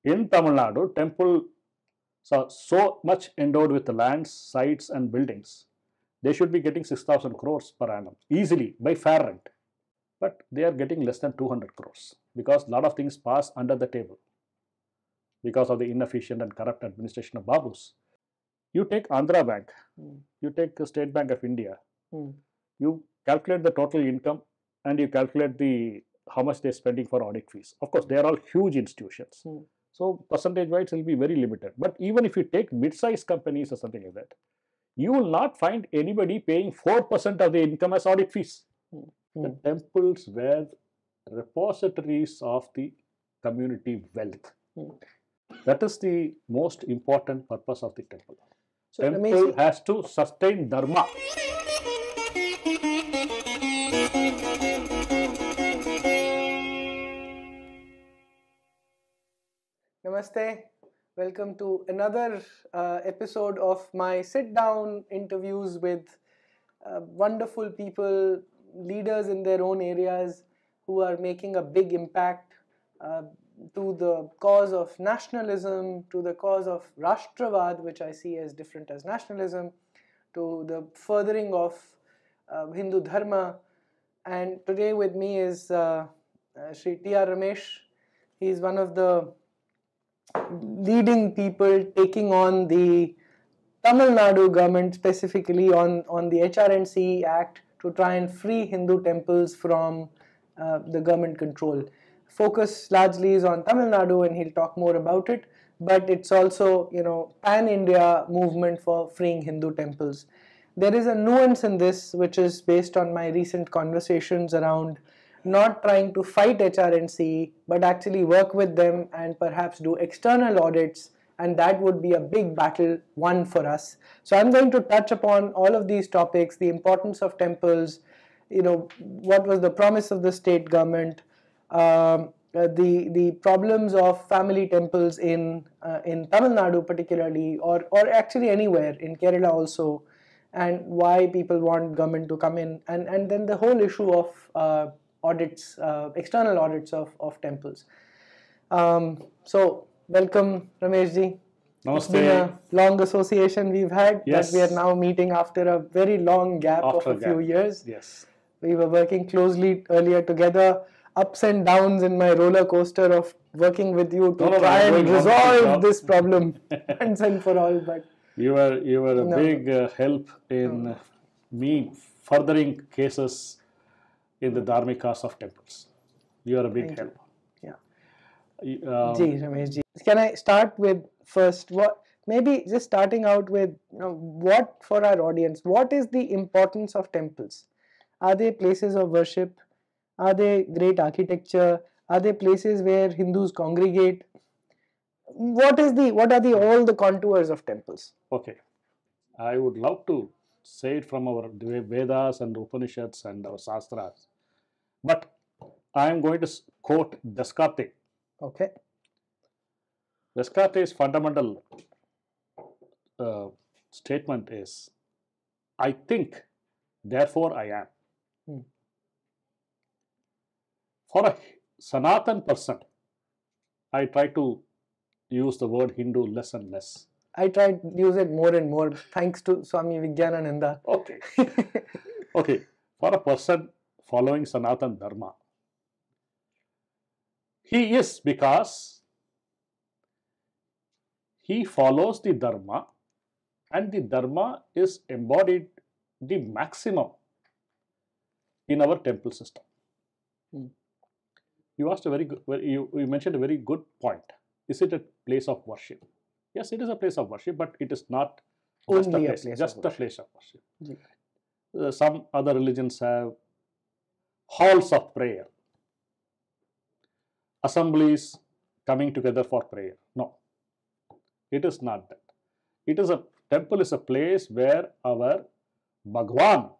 In Tamil Nadu, temples are so much endowed with lands, sites, and buildings. They should be getting 6,000 crores per annum easily by fair rent. But they are getting less than 200 crores because a lot of things pass under the table because of the inefficient and corrupt administration of Babus. You take Andhra Bank, you take the State Bank of India, you calculate the total income and you calculate the how much they're spending for audit fees. Of course, they are all huge institutions. So percentage wise will be very limited. But even if you take mid-sized companies or something like that, you will not find anybody paying 4% of the income as audit fees. The temples were repositories of the community wealth. That is the most important purpose of the temple. So temple has to sustain dharma. Namaste. Welcome to another episode of my sit-down interviews with wonderful people, leaders in their own areas who are making a big impact to the cause of nationalism, to the cause of Rashtravad, which I see as different as nationalism, to the furthering of Hindu Dharma. And today with me is Sri T.R. Ramesh. He is one of the leading people taking on the Tamil Nadu government, specifically on the HRNC Act, to try and free Hindu temples from the government control. Focus largely is on Tamil Nadu, and he'll talk more about it. But it's also, pan-India movement for freeing Hindu temples. There is a nuance in this, which is based on my recent conversations around not trying to fight HRNC, but actually work with them and perhaps do external audits, and that would be a big battle won for us. So I'm going to touch upon all of these topics, the importance of temples, what was the promise of the state government, the problems of family temples in Tamil Nadu particularly, or actually anywhere, in Kerala also, and why people want government to come in, and then the whole issue of audits, external audits of temples. So welcome, Ramesh ji. Namaste. It's been a long association we've had, yes. But we are now meeting after a very long gap of a few years. Yes. We were working closely earlier together, ups and downs in my roller coaster of working with you to try and resolve this problem once and for all. But you were a big help in me furthering cases in the dharmic cause of temples. You are a big help. Yeah. Ramesh ji. Can I start with first maybe just starting out with what, for our audience, what is the importance of temples? Are they places of worship? Are they great architecture? Are they places where Hindus congregate? What are all the contours of temples? Okay, I would love to say it from our Vedas and Upanishads and our Shastras, but I am going to quote Descartes. Okay. Descartes' fundamental statement is, I think, therefore I am. For a Sanatan person, I try to use the word Hindu less and less. I try to use it more and more, thanks to Swami Vijnanananda. Okay. Okay. For a person following Sanatan Dharma, he is because he follows the Dharma, and the Dharma is embodied the maximum in our temple system. You asked a very good, you mentioned a very good point. Is it a place of worship? Yes, it is a place of worship, but it is not just a place of worship. Some other religions have halls of prayer, assemblies coming together for prayer. No, it is not that. Temple is a place where our Bhagwan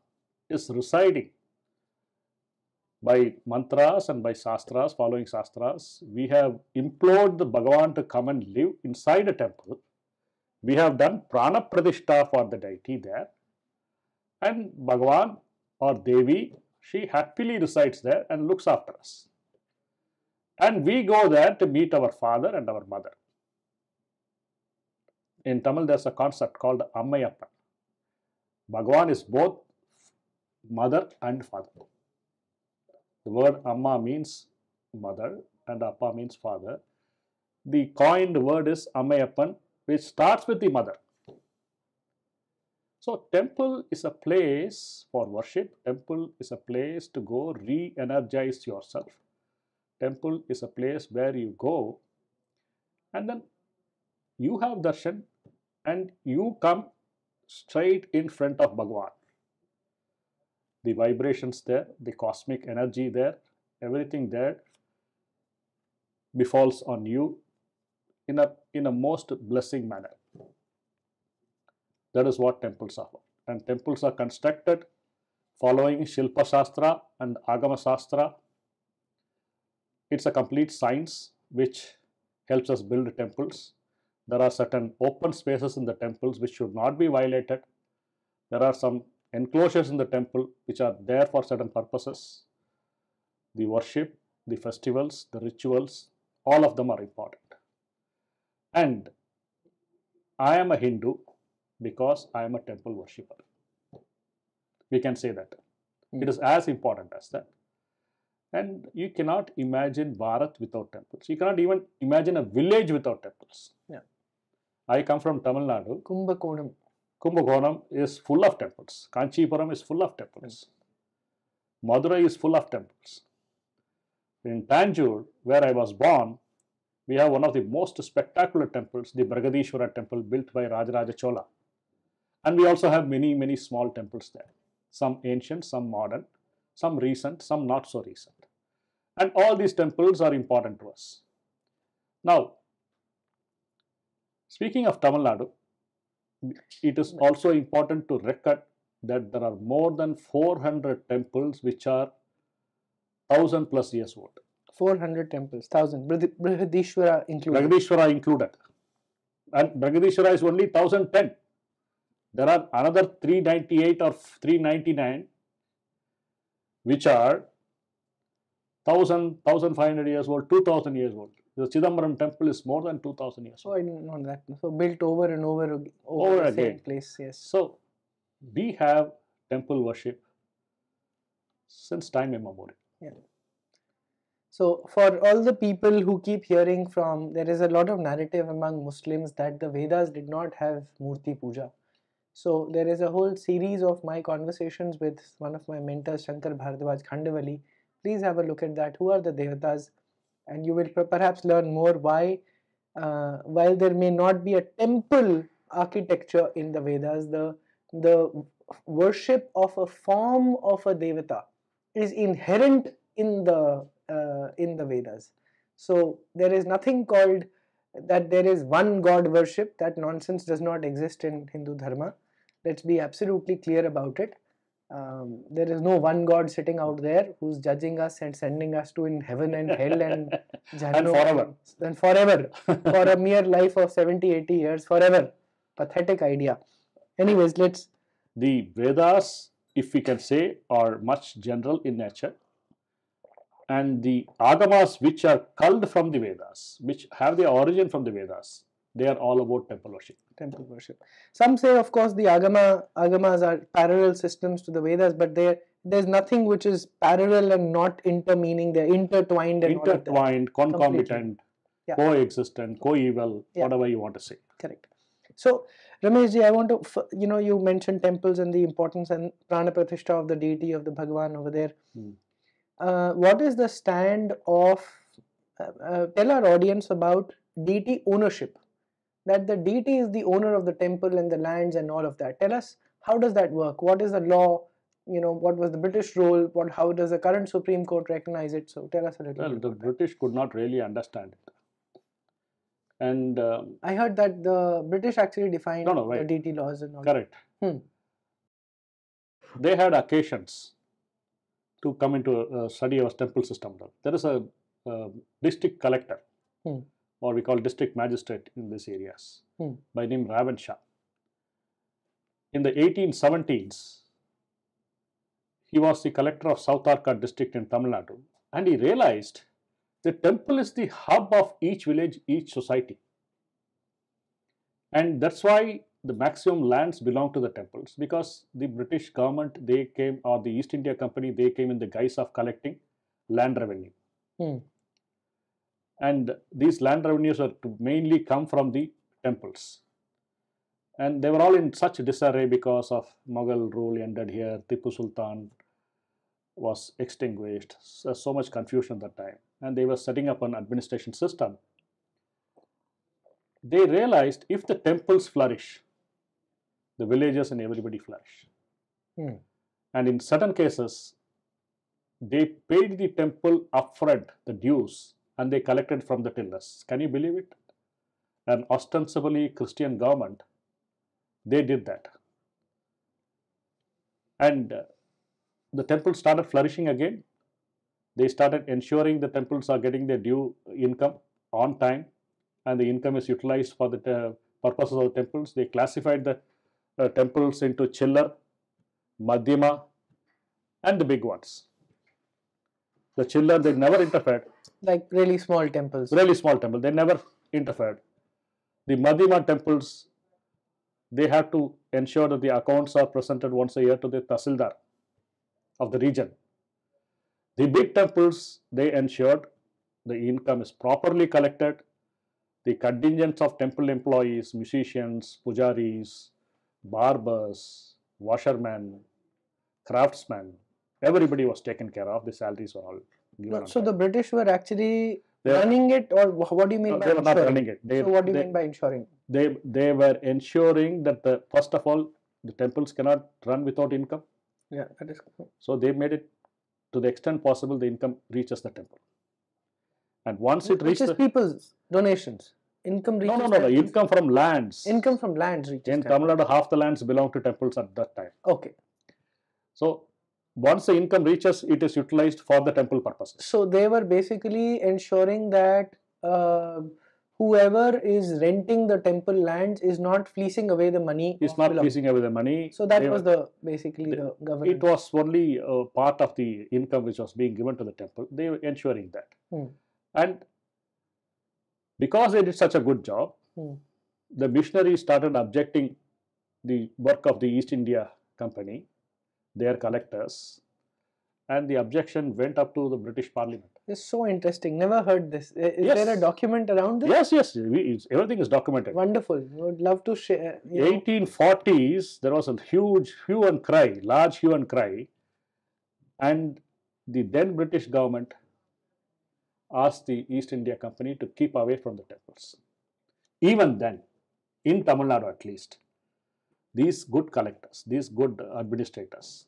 is residing. By mantras and by shastras, following shastras, we have implored the Bhagavan to come and live inside a temple. We have done prana pradishta for the deity there, and Bhagavan or Devi, she happily resides there and looks after us. And we go there to meet our father and our mother. In Tamil, there's a concept called Ammayappan. Bhagwan is both mother and father. The word Amma means mother and Appa means father. The coined word is Ammayappan, which starts with the mother. So temple is a place for worship. Temple is a place to go re-energize yourself. Temple is a place where you go and then you have darshan and you come straight in front of Bhagwan. The vibrations there, the cosmic energy there, everything there befalls on you in a most blessing manner. That is what temples are. And temples are constructed following Shilpa Shastra and Agama Shastra. It's a complete science which helps us build temples. There are certain open spaces in the temples which should not be violated. There are some enclosures in the temple which are there for certain purposes. The worship, the festivals, the rituals, all of them are important. And I am a Hindu because I am a temple worshipper. We can say that. It is as important as that. And you cannot imagine Bharat without temples. You cannot even imagine a village without temples. Yeah. I come from Tamil Nadu. Kumbakonam. Kumbakonam is full of temples. Kanchipuram is full of temples. Madurai is full of temples. In Tanjore, where I was born, we have one of the most spectacular temples, the Bragadishwara temple built by Rajaraja Chola. And we also have many, many small temples there. Some ancient, some modern, some recent, some not so recent. And all these temples are important to us. Now, speaking of Tamil Nadu, it is also important to record that there are more than 400 temples which are 1000 plus years old. 400 temples, 1000. Brihadishwara included. Bragadishwara included. And Bragadishwara is only 1010. There are another 398 or 399 which are 1000, 1500 years old, 2000 years old. The Chidambaram temple is more than 2000 years old. Oh, I didn't know that. So built over and over the same place, yes. So we have temple worship since time immemorial. Yeah. So for all the people who keep hearing from, there is a lot of narrative among Muslims that the Vedas did not have Murti Puja. So there is a whole series of my conversations with one of my mentors, Shankar Bhardwaj Khandavali. Please have a look at that. Who are the Devatas? And you will perhaps learn more why, while there may not be a temple architecture in the Vedas, the worship of a form of a Devata is inherent in the Vedas. So there is nothing called that there is one God worship. That nonsense does not exist in Hindu Dharma. Let's be absolutely clear about it. There is no one God sitting out there who's judging us and sending us to in heaven and hell and And forever. And forever. For a mere life of 70, 80 years, forever. Pathetic idea. Anyways, let's... The Vedas, if we can say, are much general in nature. And the Agamas which are culled from the Vedas, which have their origin from the Vedas, they are all about temple worship. Temple worship. Some say, of course, the Agamas are parallel systems to the Vedas, but there's nothing which is parallel and not intermeaning. They're intertwined and intertwined, concomitant, coexistent, coeval, whatever you want to say. Correct. So, Rameshji, I want to, you mentioned temples and the importance and Prana Pratishtha of the deity of the Bhagwan over there. What is the stand of, tell our audience about deity ownership, that the deity is the owner of the temple and the lands and all of that. Tell us, how does that work? What is the law? What was the British role? How does the current Supreme Court recognize it? So tell us a little bit. Well, the British could not really understand it. And I heard that the British actually defined the deity laws and all. Correct. They had occasions to come into study our temple system. There is a district collector, or we call district magistrate in these areas, by name Ravan Shah. In the 1870s, he was the collector of South Arcot district in Tamil Nadu, and he realized The temple is the hub of each village, each society. And that's why the maximum lands belong to the temples, because the British government, they came, or the East India Company, they came in the guise of collecting land revenue. And these land revenues are to mainly come from the temples. And they were all in such disarray because of Mughal rule ended here, Tipu Sultan was extinguished, so much confusion at that time. And they were setting up an administration system. They realized if the temples flourish, the villages and everybody flourish. And in certain cases, they paid the temple upfront, the dues, and they collected from the tillers. Can you believe it? An ostensibly Christian government, they did that. And the temple started flourishing again. They started ensuring the temples are getting their due income on time, and the income is utilized for the purposes of the temples. They classified the temples into chiller, madhyama, and the big ones. The chiller, they never interfered. Like really small temples. Really small temple, they never interfered. The madhyama temples, they have to ensure that the accounts are presented once a year to the Tahsildar of the region. The big temples, they ensured the income is properly collected. The contingents of temple employees, musicians, pujaris, barbers, washermen, craftsmen, everybody was taken care of. The salaries were all given. So the British were actually running it, or what do you mean by they were not ensuring? running it. So what do you mean by ensuring? They were ensuring that first of all, the temples cannot run without income. Yeah, that is. So they made it to the extent possible the income reaches the temple. And once it reaches people's donations. Income reaches. No. The income from lands. Income from lands reaches. In Tamil Nadu, half the lands belong to temples at that time. Okay. So once the income reaches, it is utilized for the temple purposes. So they were basically ensuring that whoever is renting the temple lands is not fleecing away the money. It's not fleecing away the money. So that was basically the government. It was only part of the income which was being given to the temple. They were ensuring that. And because they did such a good job, the missionaries started objecting the work of the East India Company, their collectors, and the objection went up to the British Parliament. It's so interesting. Never heard this. Is there a document around this? Yes. Everything is documented. Wonderful. Would love to share. 1840s, there was a huge hue and cry, large hue and cry, and the then British government asked the East India Company to keep away from the temples. Even then, in Tamil Nadu at least, these good collectors, these good administrators,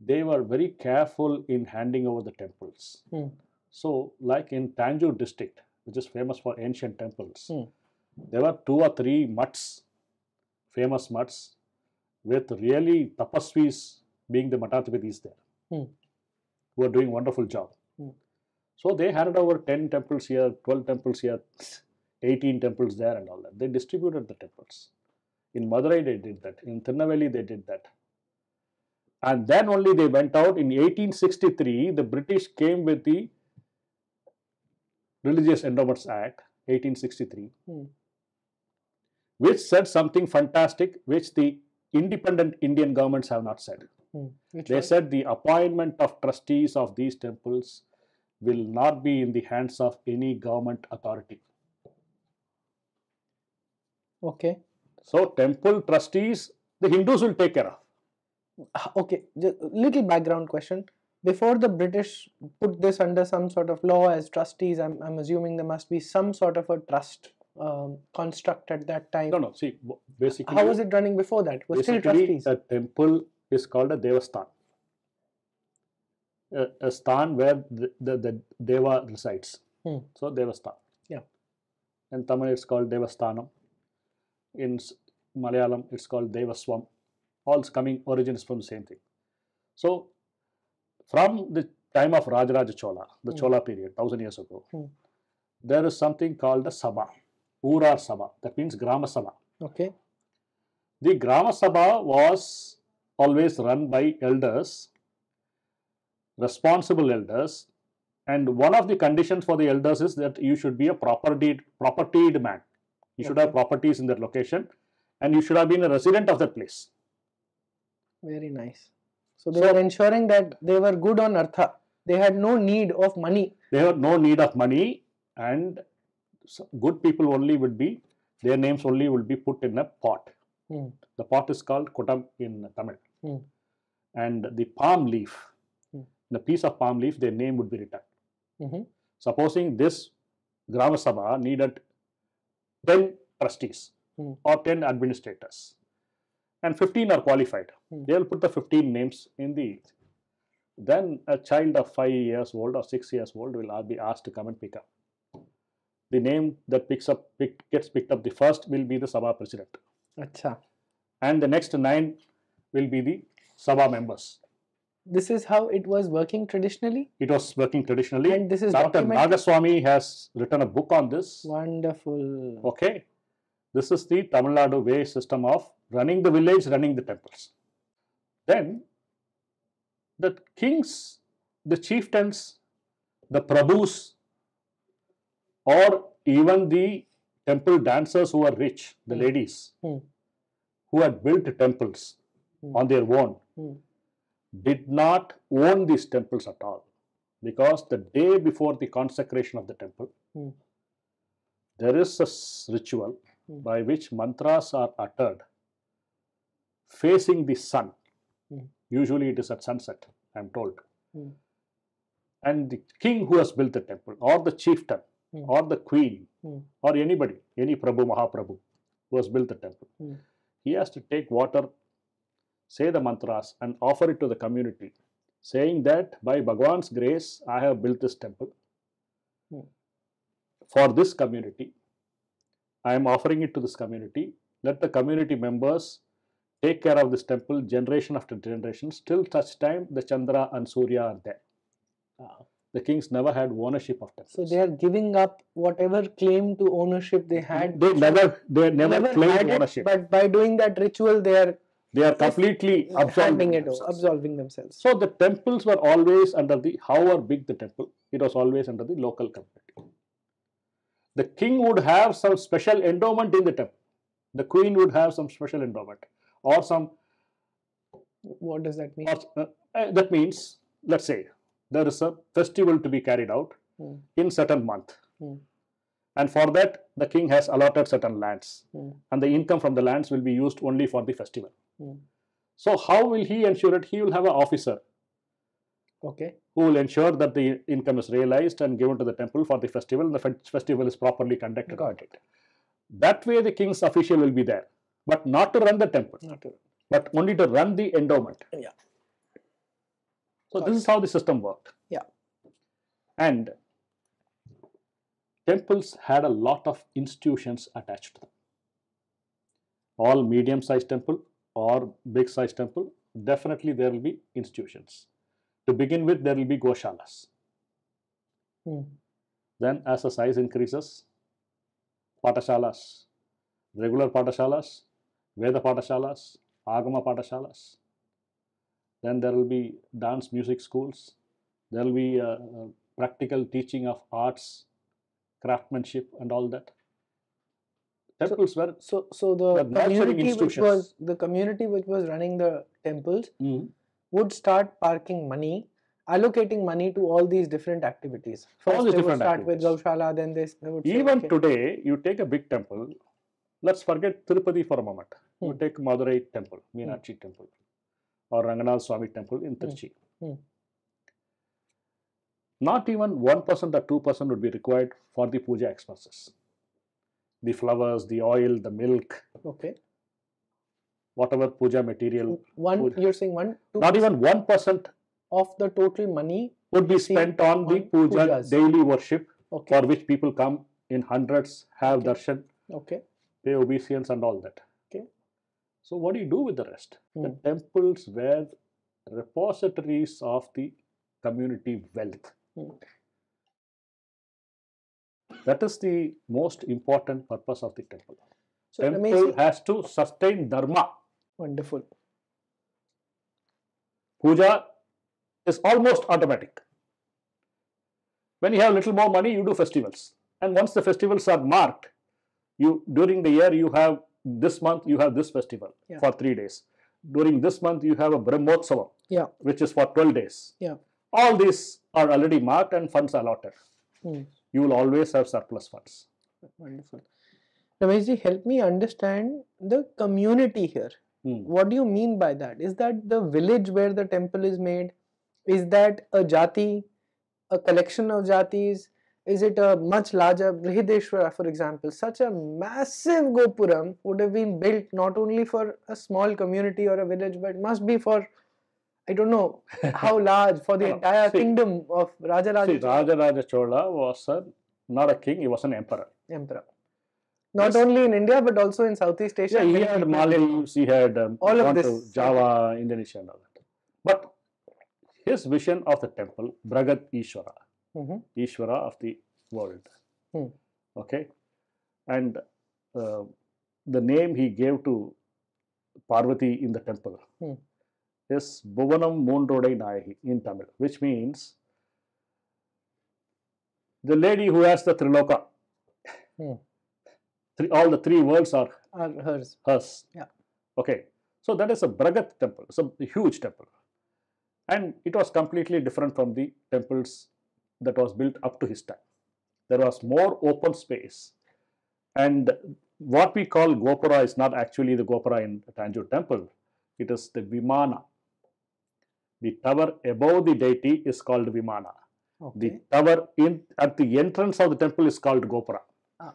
they were very careful in handing over the temples. So, like in Tanjore district, which is famous for ancient temples, there were 2 or 3 mutts, famous mutts, with really tapasvis being the Matathapathis there, who are doing wonderful job. So they handed over 10 temples here, 12 temples here, 18 temples there and all that. They distributed the temples. In Madurai they did that. In Tirunelveli they did that. And then only they went out. In 1863, the British came with the Religious Endowments Act, 1863, which said something fantastic, which the independent Indian governments have not said. They said the appointment of trustees of these temples will not be in the hands of any government authority. Okay. So, temple trustees, the Hindus will take care of. Okay, just a little background question. Before the British put this under some sort of law as trustees, I'm assuming there must be some sort of a trust construct at that time. No. See, basically, how was it running before that? Was still trustees. A temple is called a Devasthan. A sthan where the Deva resides. So, Devasthan. Yeah. In Tamil, it's called Devasthanam. In Malayalam, it's called Devaswam. All origins from the same thing. So, from the time of Rajaraja Chola, the Chola period, 1000 years ago, there is something called a Sabha, Urar Sabha, that means Grama Sabha. Okay. The Grama Sabha was always run by elders, responsible elders, And one of the conditions for the elders is that you should be a propertied man. You should have properties in that location, and you should have been a resident of that place. Very nice. So they were ensuring that they were good on Artha. They had no need of money. They had no need of money, and good people only would be, their names only will be put in a pot. The pot is called Kutam in Tamil. And the palm leaf, the piece of palm leaf, their name would be written. Supposing this Grama Sabha needed 10 trustees or 10 administrators, and 15 are qualified. They will put the 15 names in the. Then a child of 5 years old or 6 years old will be asked to come and pick up. The name that gets picked up the first will be the Sabha president. Achha. And the next 9 will be the Sabha members. This is how it was working traditionally? It was working traditionally. And this is Dr. Nagaswamy has written a book on this. Wonderful. Okay. This is the Tamil Nadu way system of running the village, running the temples. Then the kings, the chieftains, the prabhus, or even the temple dancers who are rich, the ladies, who had built temples on their own, did not own these temples at all, because the day before the consecration of the temple, there is a ritual by which mantras are uttered facing the sun. Usually it is at sunset, I am told. And the king who has built the temple, or the chieftain, or the queen, or anybody, any Prabhu, Mahaprabhu who has built the temple, he has to take water, say the mantras, and offer it to the community, saying that by Bhagwan's grace, I have built this temple for this community. I am offering it to this community. Let the community members take care of this temple generation after generation, till such time the Chandra and Surya are there. The kings never had ownership of temples. So they are giving up whatever claim to ownership they had. They never claimed ownership. But by doing that ritual, they are completely absolving themselves. So the temples were always under the, however big the temple, it was always under the local community. The king would have some special endowment in the temple. The queen would have some special endowment, or some. What does that mean? That means, let's say, there is a festival to be carried out in certain month. And for that, the king has allotted certain lands. And the income from the lands will be used only for the festival. So how will he ensure it? He will have an officer who will ensure that the income is realized and given to the temple for the festival, and the festival is properly conducted. Got it. That way the king's official will be there, but not to run the temple, but only to run the endowment. Yeah. So this is how the system worked. Yeah. And temples had a lot of institutions attached to them. All medium-sized temple or big-sized temple, definitely there will be institutions. To begin with, there will be Goshalas. Then as the size increases, Patashalas, regular Patashalas, Veda Patashalas, Agama Patashalas. Then there will be dance music schools. There will be practical teaching of arts, craftsmanship, and all that. Temples were so the community which was running the temples would start parking money, allocating money to all these different activities. First they would start with Gaushala, then they would say, even today, you take a big temple. Let's forget Tirupati for a moment. You take Madurai temple, Meenakshi temple, or Ranganath Swami temple in Trichy. Not even 1% or 2% would be required for the puja expenses. The flowers, the oil, the milk, whatever puja material. You're saying 1%? Not even 1% of the total money would be spent on the puja, daily worship, for which people come in hundreds, have darshan, pay obeisance and all that. So what do you do with the rest? The temples were repositories of the community wealth. That is the most important purpose of the temple. So temple has to sustain dharma. Wonderful. Puja is almost automatic. When you have little more money, you do festivals. And once the festivals are marked, during the year you have this month you have this festival for 3 days. During this month you have a Brahmotsavam, which is for 12 days. All these are already marked and funds allotted. You will always have surplus funds. Wonderful. Rameshji, help me understand the community here. What do you mean by that? Is that the village where the temple is made? Is that a jati, a collection of jatis? Is it a much larger Brihadeshwara, for example? Such a massive Gopuram would have been built not only for a small community or a village, but must be for, I don't know how large, for the entire kingdom of Rajaraja Chola. Rajaraja Chola was not a king, he was an emperor. Not only in India, but also in Southeast Asia. Yeah, he had Maldives, he had all of this. To Java, Indonesia and all that. But his vision of the temple, Bragat Ishwara, Ishwara of the world. Okay. And the name he gave to Parvati in the temple is Bhuvanam Moondrodai Nayahi in Tamil, which means the lady who has the Triloka. All the 3 worlds are hers. Yeah. Okay. So that is a Bragat temple. It's a huge temple. And it was completely different from the temples that was built up to his time. There was more open space. And what we call Gopura is not actually the Gopura in Tanjore temple. It is the Vimana. The tower above the deity is called Vimana. The tower at the entrance of the temple is called Gopura.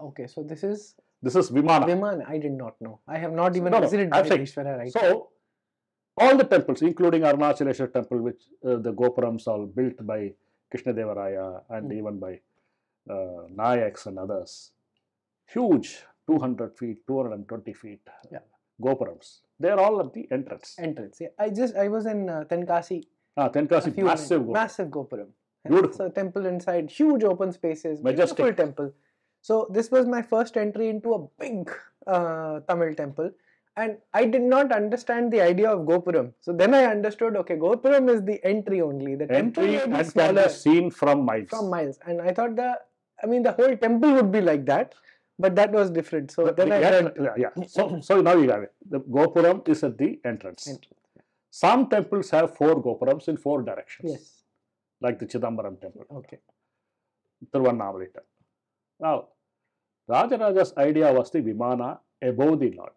Okay, so this is Vimana. Vimana, I did not know. I have not even visited Brihadeshwara right So, all the temples, including Arunachaleshwar temple, which the Gopurams are built by Krishnadevaraya and even by Nayaks and others, huge 200 feet, 220 feet Gopurams. They are all at the entrance. Yeah. I was in Tenkasi. Tenkasi, massive Gopuram. Beautiful. So temple inside, huge open spaces, majestic. Beautiful temple. So this was my first entry into a big Tamil temple, and I did not understand the idea of Gopuram. So then I understood, okay, Gopuram is the entry only. The temple and can be seen from miles. And I thought the whole temple would be like that, but that was different. So then I learned. So now you have it. The Gopuram is at the entrance. Some temples have 4 Gopurams in 4 directions. Yes. Like the Chidambaram temple. Okay. Tiruvannamalai temple. Now, Rajaraja's idea was the Vimana above the Lord.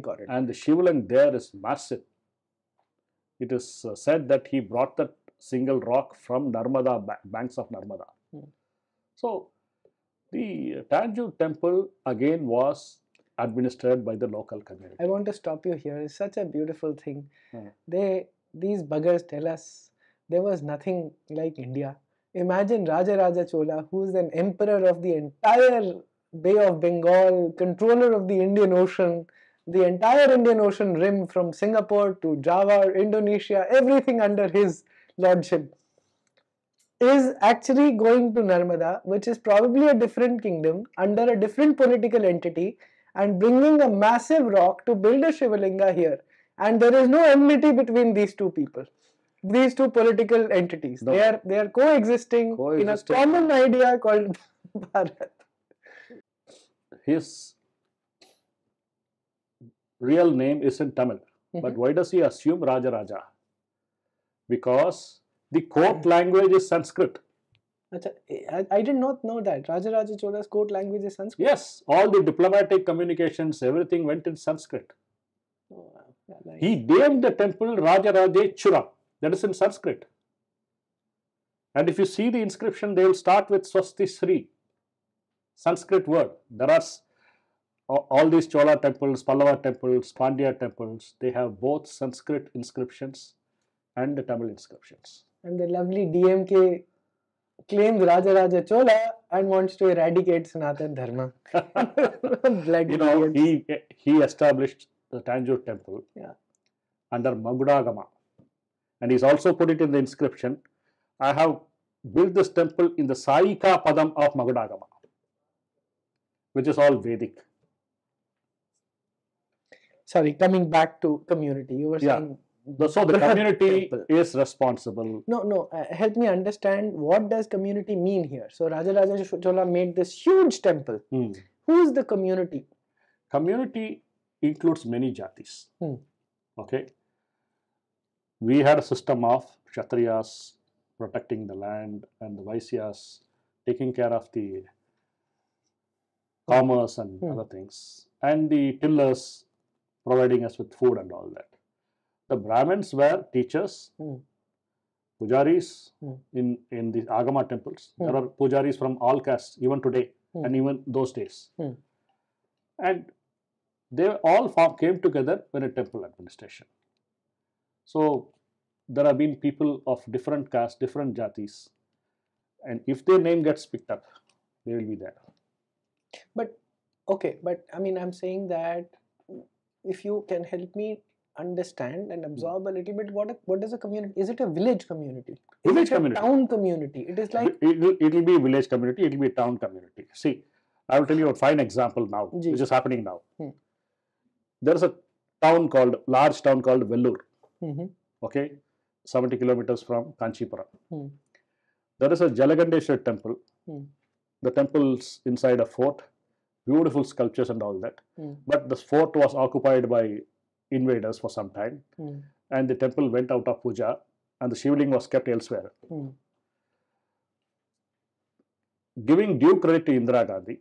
Got it. And the Shivling there is massive. It is said that he brought that single rock from Narmada, banks of Narmada. So, the Tanjore temple again was administered by the local community. I want to stop you here. It's such a beautiful thing. These buggers tell us there was nothing like India. Imagine Rajaraja Chola, who is an emperor of the entire Bay of Bengal, controller of the Indian Ocean, the entire Indian Ocean rim from Singapore to Java, Indonesia, everything under his lordship, is actually going to Narmada, which is probably a different kingdom, under a different political entity, and bringing a massive rock to build a Shivalinga here. And there is no enmity between these two people. These two political entities. No. They are coexisting in a common idea called Bharat. His real name is in Tamil. But why does he assume Rajaraja? Because the court language is Sanskrit. I did not know that. Rajaraja Chola's court language is Sanskrit? Yes. All the diplomatic communications, everything went in Sanskrit. Oh, wow. Nice. He named the temple Rajarajechura. That is in Sanskrit. And if you see the inscription, they will start with Swasti Sri, Sanskrit word. There are all these Chola temples, Pallava temples, Pandya temples, they have both Sanskrit inscriptions and the Tamil inscriptions. And the lovely DMK claims Rajaraja Chola and wants to eradicate Sanatan Dharma. He established the Tanjore temple under Magudagama. And he's also put it in the inscription, I have built this temple in the Saika Padam of Magudagama, which is all Vedic. Sorry, coming back to community, you were saying So the Brihat community temple. is responsible. No. Help me understand, what does community mean here? So Rajaraja Chola made this huge temple. Hmm. Who is the community? Community includes many jatis. Hmm. Okay. We had a system of Kshatriyas protecting the land and the Vaisyas taking care of the commerce and other things, and the tillers providing us with food and all that. The Brahmins were teachers, pujaris in the Agama temples. There are pujaris from all castes, even today and even those days. And they all came together in a temple administration. So there have been people of different castes, different jatis, and if their name gets picked up, they will be there. But okay, but I mean, I'm saying that if you can help me understand and absorb a little bit, what is a community? Is it a village community? Village Is it community. a town community? It is like it will be a village community, it will be a town community. See, I will tell you a fine example now, which is happening now. There is a large town called Vellore. Okay, 70 kilometers from Kanchipuram. There is a Jalagandeshwar temple. The temple's inside a fort, beautiful sculptures and all that. But the fort was occupied by invaders for some time, and the temple went out of puja, and the Shivling was kept elsewhere. Giving due credit to Indira Gandhi,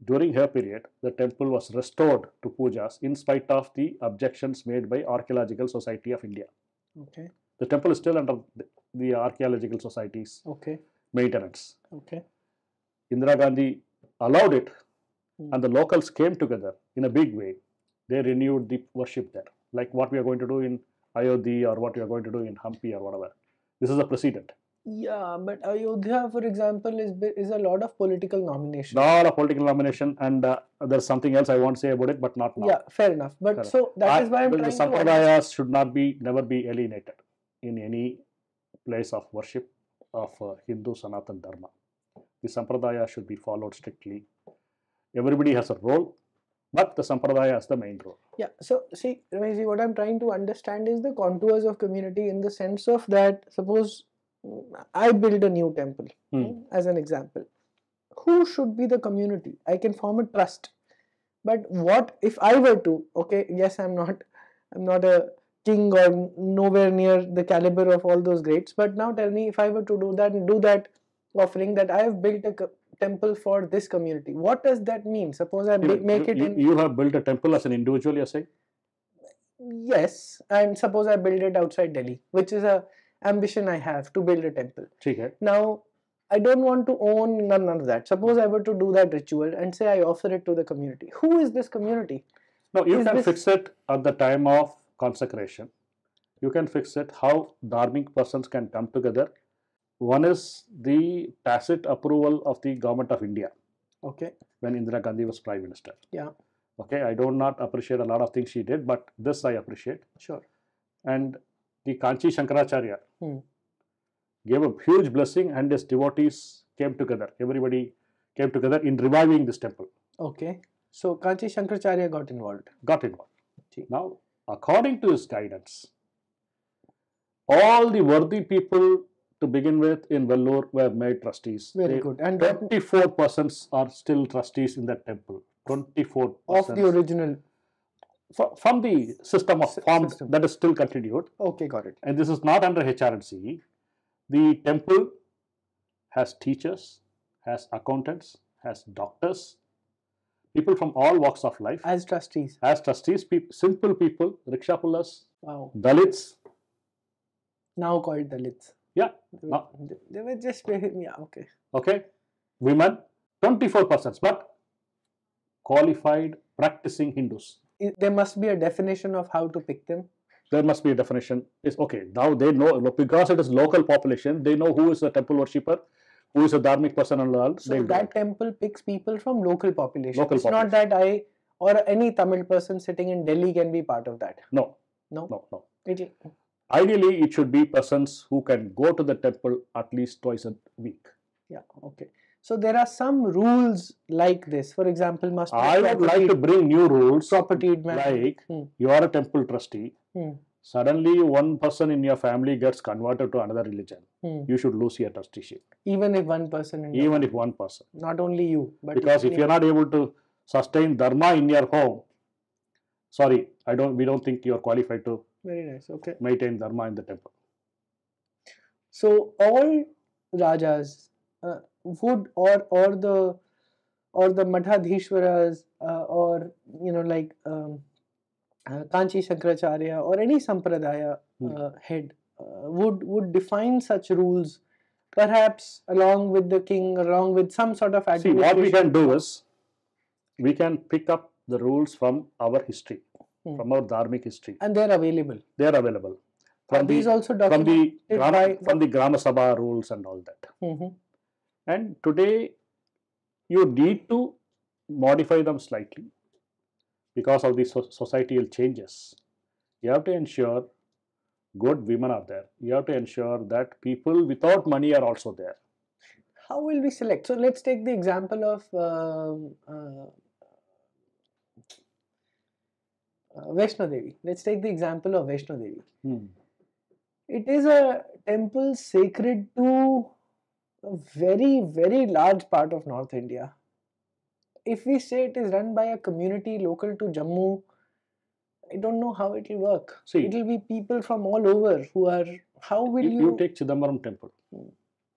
during her period, the temple was restored to pujas in spite of the objections made by Archaeological Society of India. okay, The temple is still under the Archaeological Society's maintenance. Okay. Indira Gandhi allowed it, and the locals came together in a big way. They renewed the worship there, like what we are going to do in Ayodhya or what we are going to do in Hampi or whatever. This is a precedent. Yeah, but Ayodhya, for example, is a lot of political nomination. Lot of political nomination, and there's something else I want to say about it, but not now. Yeah, fair enough. But so that is why I'm the trying to Sampradayas should never be alienated in any place of worship of Hindu Sanatan Dharma. The Sampradaya should be followed strictly. Everybody has a role, but the Sampradaya has the main role. Yeah, so see, Ramesh, what I'm trying to understand is the contours of community in the sense of that, suppose I build a new temple, as an example. Who should be the community? I can form a trust. But what if I were to, okay, yes, I'm not a king or nowhere near the caliber of all those greats, but now tell me, if I were to do that offering that I have built a temple for this community, what does that mean? Suppose I make it in... You have built a temple as an individual, you're saying? Yes, and suppose I build it outside Delhi, which is a ambition I have to build a temple. Okay. Now, I don't want to own none of that. Suppose I were to do that ritual and say I offer it to the community. Who is this community? No, you can fix it at the time of consecration. You can fix it how dharmic persons can come together. One is the tacit approval of the government of India. Okay. When Indira Gandhi was Prime Minister. Yeah. Okay, I do not appreciate a lot of things she did, but this I appreciate. Sure. And the Kanchi Shankaracharya gave a huge blessing, and his devotees came together. Everybody came together in reviving this temple. Okay. So Kanchi Shankaracharya got involved. Now, according to his guidance, all the worthy people to begin with in Vellore were made trustees. Very good. And 24 persons are still trustees in that temple. 24 of the original. From the system of forms that is still continued. Okay, got it. And this is not under HRNC. The temple has teachers, has accountants, has doctors, people from all walks of life. As trustees. As trustees, simple people, rickshaw pullers, Dalits. Now called Dalits. Yeah. They were just, yeah, okay. Okay. Women, 24 persons, but qualified practicing Hindus. There must be a definition of how to pick them. There must be a definition. It's okay. Now they know, because it is local population, they know who is a temple worshipper, who is a dharmic person and all. So that temple picks people from local population. It's not that I or any Tamil person sitting in Delhi can be part of that. No. Ideally, it should be persons who can go to the temple at least twice a week. Yeah, okay. So there are some rules like this. For example, I would like to bring new rules. Property like you are a temple trustee. Suddenly, one person in your family gets converted to another religion. You should lose your trusteeship. Even if one person in your Even family. if one person. Not only you, but Because if you're not able to sustain dharma in your home, sorry, we don't think you're qualified to very nice. Okay. maintain dharma in the temple. So all rajas would or the Madhadhishwaras or like Kanchi Shankaracharya or any sampradaya head would define such rules, perhaps along with the king, along with some sort of See, administration. what we can do is, we can pick up the rules from our history, from our dharmic history. And they're available. They're available. Are these also documented From the Grama Sabha rules and all that. And today, you need to modify them slightly because of the societal changes. You have to ensure good women are there. You have to ensure that people without money are also there. How will we select? So let's take the example of Vaishno Devi. Let's take the example of Vaishno Devi. It is a temple sacred to a very, very large part of North India. If we say it is run by a community local to Jammu, I don't know how it will work. See, it will be people from all over who are. How will you take Chidambaram temple?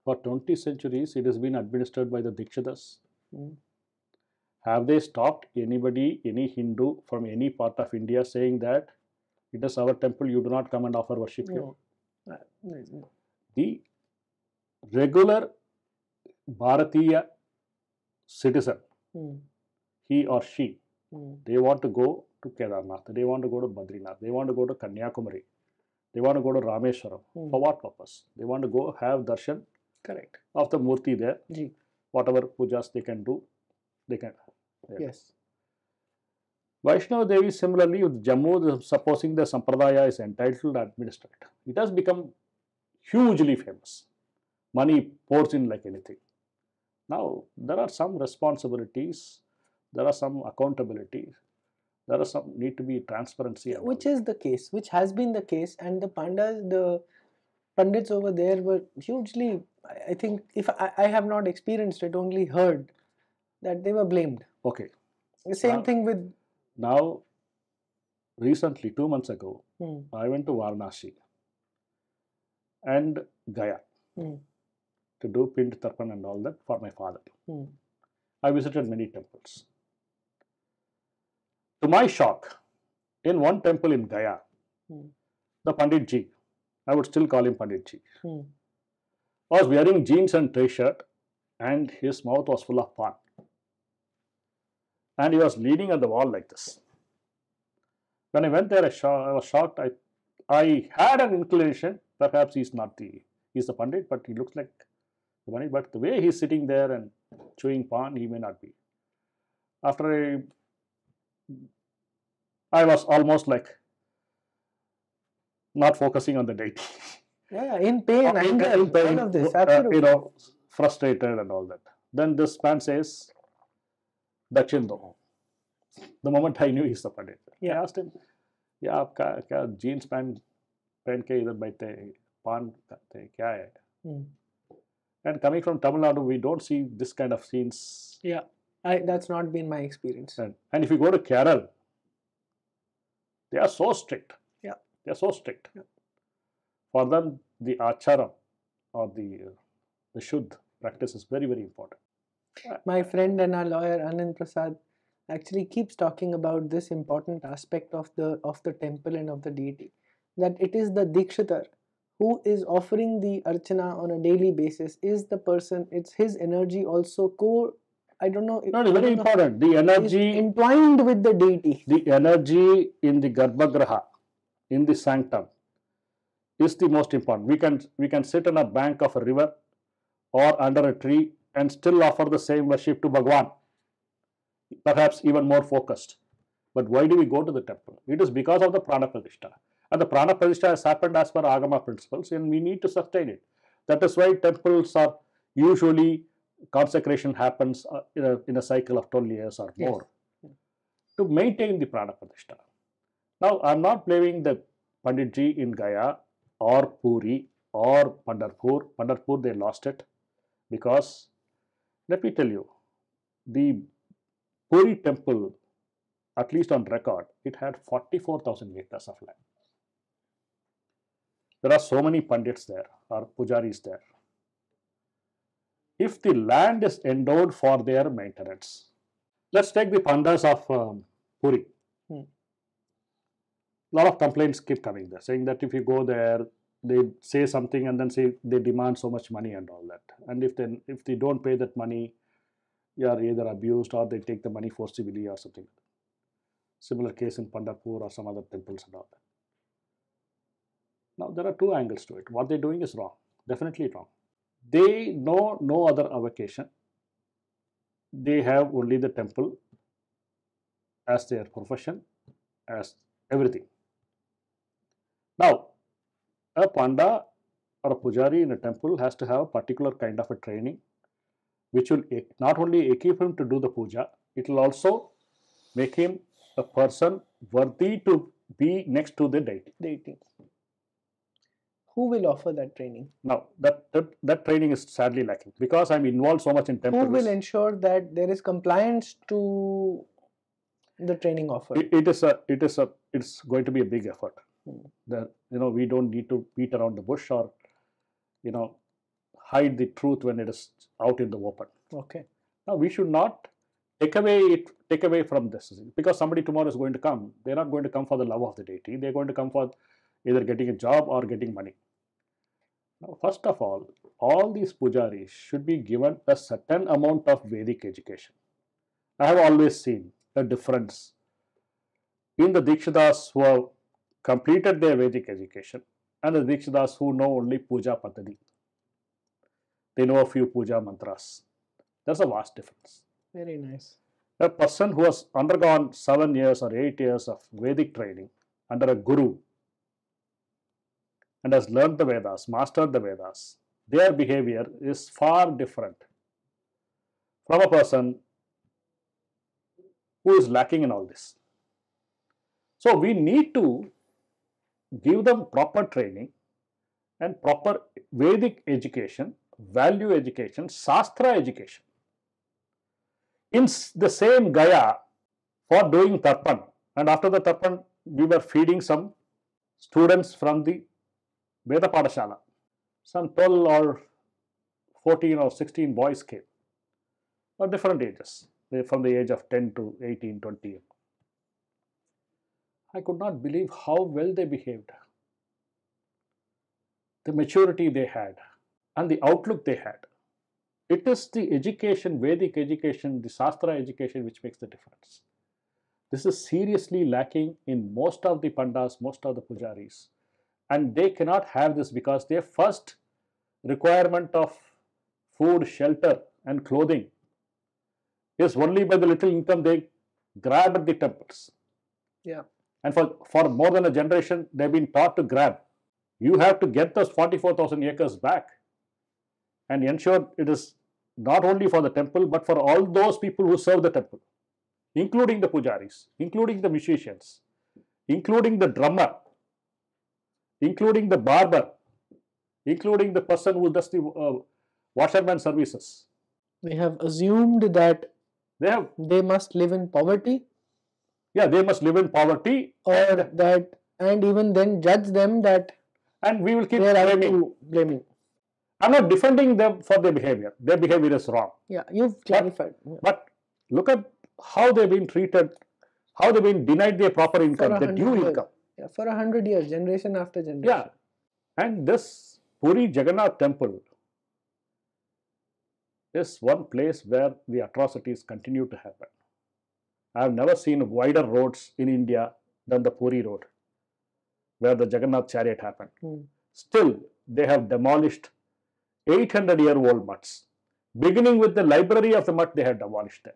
For 20 centuries, it has been administered by the Dikshitas. Have they stopped anybody, any Hindu from any part of India saying that it is our temple, you do not come and offer worship here? No. The regular Bharatiya citizen, he or she, they want to go to Kedarnath, they want to go to Badrinath, they want to go to Kanyakumari, they want to go to Rameshwaram. For what purpose? They want to go have darshan of the Murti there. Whatever pujas they can do, they can. Yes. Vaishnava Devi, similarly, with Jammu, supposing the Sampradaya is entitled to administer it, it has become hugely famous. Money pours in like anything. Now, there are some responsibilities, there are some accountability, there are some need to be transparency. Which is the case, which has been the case, and the Pandits over there were hugely, I think, if I have not experienced it, only heard that they were blamed. Okay. The same thing with... Now, recently, 2 months ago, I went to Varanasi and Gaya to do Pind Tarpan and all that for my father. I visited many temples. To my shock, in one temple in Gaya, the Pandit Ji, I would still call him Pandit Ji, was wearing jeans and t-shirt and his mouth was full of pan. And he was leaning on the wall like this. When I went there, I was shocked. I had an inclination, perhaps he's the Pandit, but he looks like the Pandit. But the way he's sitting there and chewing pan, he may not be. After I was almost like not focusing on the deity. Yeah, in pain, anger, in pain, all of this, absolutely. Frustrated and all that. Then this man says, Dakshindo. The moment I knew he's the Pandit. I asked him, क्या jeans pant पहन के इधर बैठते पान करते हैं क्या है? And coming from Tamil Nadu, we don't see this kind of scenes. Yeah, that's not been my experience. And if you go to Kerala, they are so strict. Yeah, they are so strict. Yeah. For them, the acharam or the Shuddh practice is very, very important. My friend and our lawyer Anand Prasad actually keeps talking about this important aspect of the temple and of the deity, that it is the Dikshitar who is offering the archana on a daily basis, is the person, it's his energy also I don't know. No, it's very important. The energy entwined with the deity. The energy in the Garbhagraha, in the sanctum, is the most important. We can sit on a bank of a river or under a tree and still offer the same worship to Bhagwan, perhaps even more focused. But why do we go to the temple? It is because of the Prana Pratishtha. And the Prana Pratishtha has happened as per Agama principles, and we need to sustain it. That is why temples are usually, consecration happens in a cycle of 12 years or more, to maintain the Prana Pratishtha. Now, I am not blaming the Panditji in Gaya or Puri or Pandharpur. Pandharpur, they lost it because, let me tell you, the Puri temple, at least on record, it had 44,000 acres of land. There are so many Pandits there or Pujaris there. If the land is endowed for their maintenance, let's take the Pandas of Puri. A lot of complaints keep coming there, saying that if you go there, they say something and then say they demand so much money and all that. And if they don't pay that money, you are either abused or they take the money forcibly or something. Similar case in Pandharpur or some other temples and all that. Now, there are two angles to it. What they're doing is wrong, definitely wrong. They know no other avocation. They have only the temple as their profession, as everything. Now, a Panda or a Pujari in a temple has to have a particular kind of a training, which will not only equip him to do the puja, it will also make him a person worthy to be next to the deity. Who will offer that training? Now, that training is sadly lacking because I'm involved so much in temples. Who will ensure that there is compliance to the training offered? It's going to be a big effort. That we don't need to beat around the bush or hide the truth when it is out in the open. Okay. Now we should not take away from this because somebody tomorrow is going to come. They're not going to come for the love of the deity. They're going to come for either getting a job or getting money. Now, first of all these pujaris should be given a certain amount of Vedic education. I have always seen a difference in the Dikshitas who have completed their Vedic education and the Dikshitas who know only Puja Paddhati. They know a few puja mantras. There's a vast difference. Very nice. A person who has undergone 7 years or 8 years of Vedic training under a guru and has learned the Vedas, mastered the Vedas, their behavior is far different from a person who is lacking in all this. So we need to give them proper training and proper Vedic education, value education, Shastra education. In the same Gaya, for doing Tarpan, and after the Tarpan, we were feeding some students from the Veda Padashala. Some 12 or 14 or 16 boys came of different ages, from the age of 10 to 18, 20. I could not believe how well they behaved, the maturity they had, and the outlook they had. It is the education, Vedic education, the Shastra education which makes the difference. This is seriously lacking in most of the Pandas, most of the Pujaris. And they cannot have this because their first requirement of food, shelter and clothing is only by the little income they grab at the temples. Yeah. And for more than a generation, they've been taught to grab. You have to get those 44,000 acres back and ensure it is not only for the temple, but for all those people who serve the temple, including the pujaris, including the musicians, including the drummer, including the barber, including the person who does the washerman services. We have assumed that they must live in poverty. Yeah, they must live in poverty. And even then judge them that. And we will keep blaming. I'm not defending them for their behavior. Their behavior is wrong. Yeah, you've clarified. But look at how they've been treated, how they've been denied their proper income, their due income. Yeah, for 100 years, generation after generation. Yeah. And this Puri Jagannath temple is one place where the atrocities continue to happen. I have never seen wider roads in India than the Puri road, where the Jagannath chariot happened. Still, they have demolished 800-year-old mutts. Beginning with the library of the mutt, they had demolished there.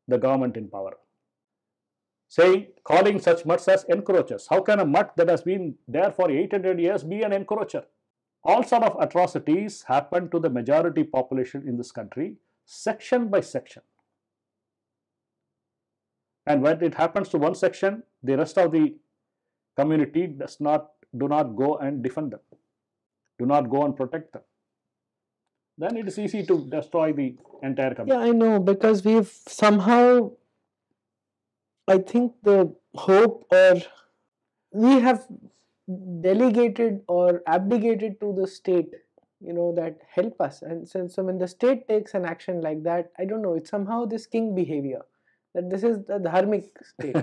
The government in power. Calling such mutts as encroachers. How can a mutt that has been there for 800 years be an encroacher? All sort of atrocities happen to the majority population in this country, section by section. And when it happens to one section, the rest of the community do not go and defend them, do not go and protect them, then it is easy to destroy the entire community. Yeah, I know, because we've somehow, I think the hope, or we have delegated or abdicated to the state, that help us. And so when the state takes an action like that, I don't know, it's somehow this king behavior, that this is the dharmic state.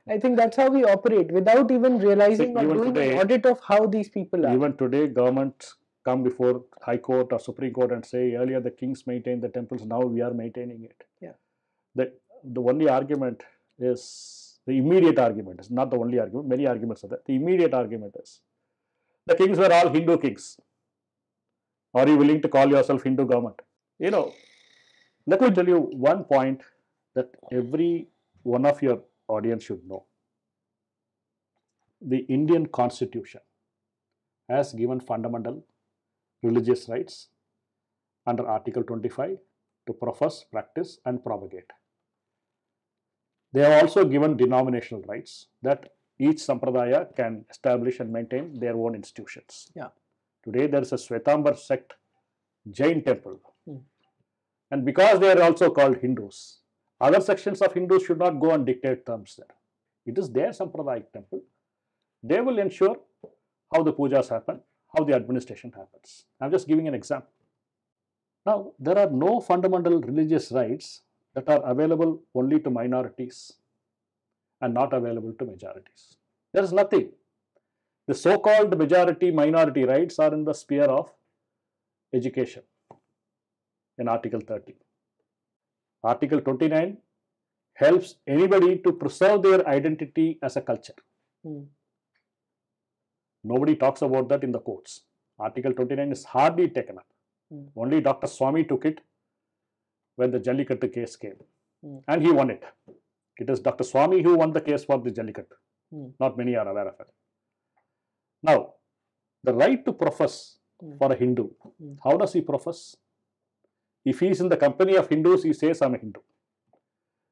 I think that's how we operate without even realizing or even doing today- an audit of how these people are. Even today, governments come before High Court or Supreme Court and say, earlier the kings maintained the temples, now we are maintaining it. Yeah. The only argument is, the immediate argument is, not the only argument, many arguments are there. The immediate argument is, the kings were all Hindu kings. Are you willing to call yourself Hindu government? Let me tell you one point that every one of your audience should know. The Indian Constitution has given fundamental religious rights under Article 25 to profess, practice and propagate. They have also given denominational rights that each sampradaya can establish and maintain their own institutions. Yeah. Today there is a Shwetambar sect Jain temple. And because they are also called Hindus, other sections of Hindus should not go and dictate terms there. It is their Sampradayic temple. They will ensure how the pujas happen, how the administration happens. I am just giving an example. Now, there are no fundamental religious rights that are available only to minorities and not available to majorities. There is nothing. The so-called majority-minority rights are in the sphere of education in Article 30. Article 29 helps anybody to preserve their identity as a culture. Nobody talks about that in the courts. Article 29 is hardly taken up. Only Dr. Swami took it when the Jallikattu case came. And he won it. It is Dr. Swami who won the case for the Jallikattu. Not many are aware of it. Now, the right to profess for a Hindu, how does he profess? If he is in the company of Hindus, he says, I am a Hindu.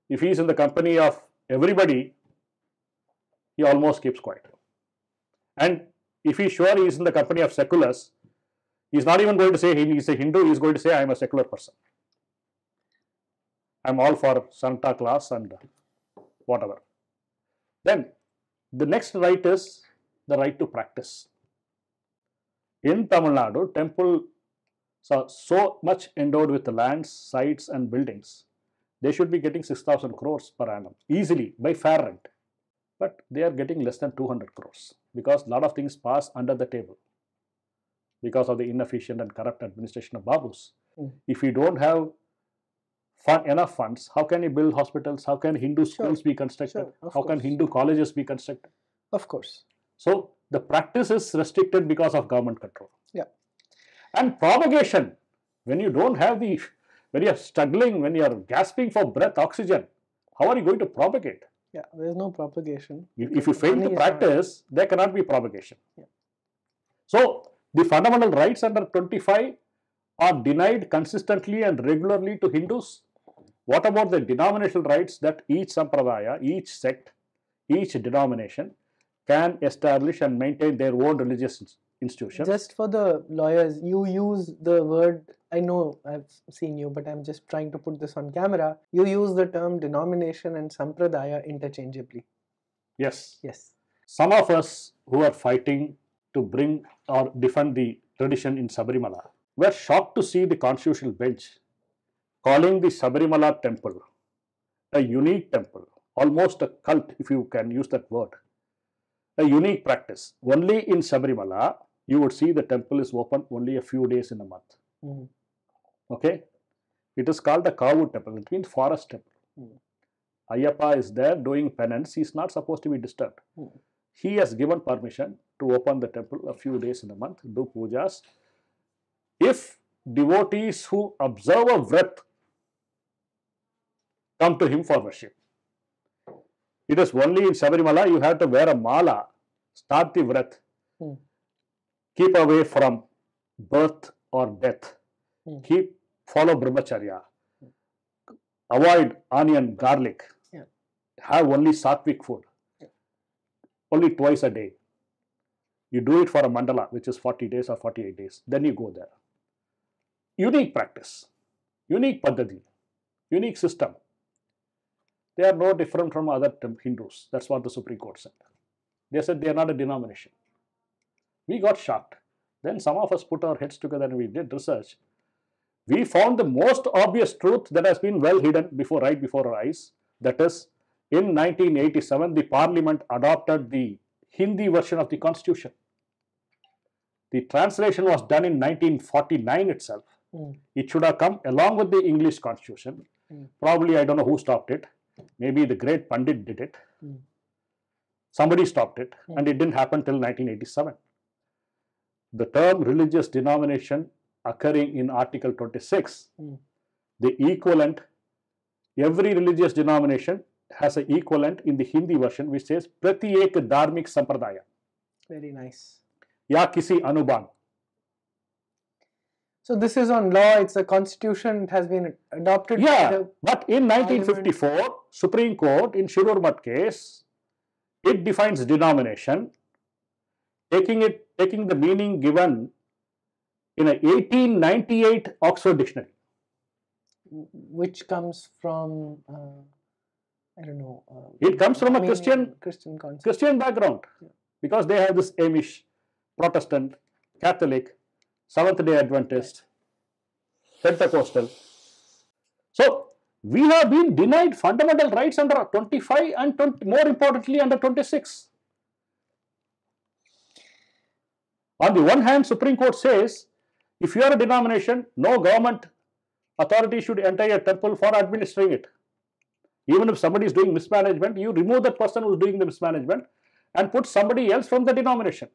If he is in the company of everybody, he almost keeps quiet. And if he is sure he is in the company of seculars, he is not even going to say he is a Hindu, he is going to say, I am a secular person. I am all for Santa Claus and whatever. Then, the next right is the right to practice. In Tamil Nadu, temple are so much endowed with the lands, sites and buildings. They should be getting 6,000 crores per annum, easily, by fair rent. But they are getting less than 200 crores because a lot of things pass under the table because of the inefficient and corrupt administration of Babus. If you don't have enough funds, how can you build hospitals? How can Hindu schools be constructed? How can Hindu colleges be constructed? Of course. So, the practice is restricted because of government control. Yeah. And propagation, when you don't have when you are struggling, when you are gasping for breath, oxygen, how are you going to propagate? Yeah, there is no propagation. If you fail to practice, there cannot be propagation. Yeah. So, the fundamental rights under 25 are denied consistently and regularly to Hindus. What about the denominational rights that each sampradaya, each sect, each denomination can establish and maintain their own religious institutions? Just for the lawyers, you use the word, I know I've seen you, but I'm just trying to put this on camera. You use the term denomination and sampradaya interchangeably. Yes. Yes. Some of us who are fighting to bring or defend the tradition in Sabarimala were shocked to see the constitutional bench calling the Sabarimala temple a unique temple, almost a cult, if you can use that word, a unique practice. Only in Sabarimala, you would see the temple is open only a few days in a month. Okay? It is called the Kavu temple, it means forest temple. Ayyappa is there doing penance, he is not supposed to be disturbed. He has given permission to open the temple a few days in a month, do pujas. If devotees who observe a vrat come to him for worship, it is only in Sabarimala you have to wear a mala, start the vrat, keep away from birth or death, follow brahmacharya, avoid onion, garlic, have only sattvic food. only twice a day. You do it for a mandala, which is 40 days or 48 days. Then you go there. Unique practice, unique paddhati, unique system. They are no different from other Hindus. That's what the Supreme Court said. They said they are not a denomination. We got shocked. Then some of us put our heads together and we did research. We found the most obvious truth that has been well hidden right before our eyes. That is, in 1987, the Parliament adopted the Hindi version of the Constitution. The translation was done in 1949 itself. It should have come along with the English Constitution. Probably, I don't know who stopped it. Maybe the great Pandit did it. Somebody stopped it, and it didn't happen till 1987. The term religious denomination occurring in Article 26, the equivalent, every religious denomination has an equivalent in the Hindi version which says Prati Ek Dharmik Sampradaya. Very nice. Ya Kisi Anuban. So this is on law, it's a constitution, it has been adopted. Yeah, but in 1954, Supreme Court in Shirur Math case, it defines denomination, taking the meaning given in a 1898 Oxford Dictionary. Which comes from, I don't know. It comes from a Christian concept. Christian background, because they have this Amish, Protestant, Catholic, Seventh-day Adventist, Pentecostal. So, we have been denied fundamental rights under 25 and more importantly under 26. On the one hand, Supreme Court says, if you are a denomination, no government authority should enter a temple for administering it. Even if somebody is doing mismanagement, you remove that person who is doing the mismanagement and put somebody else from the denomination.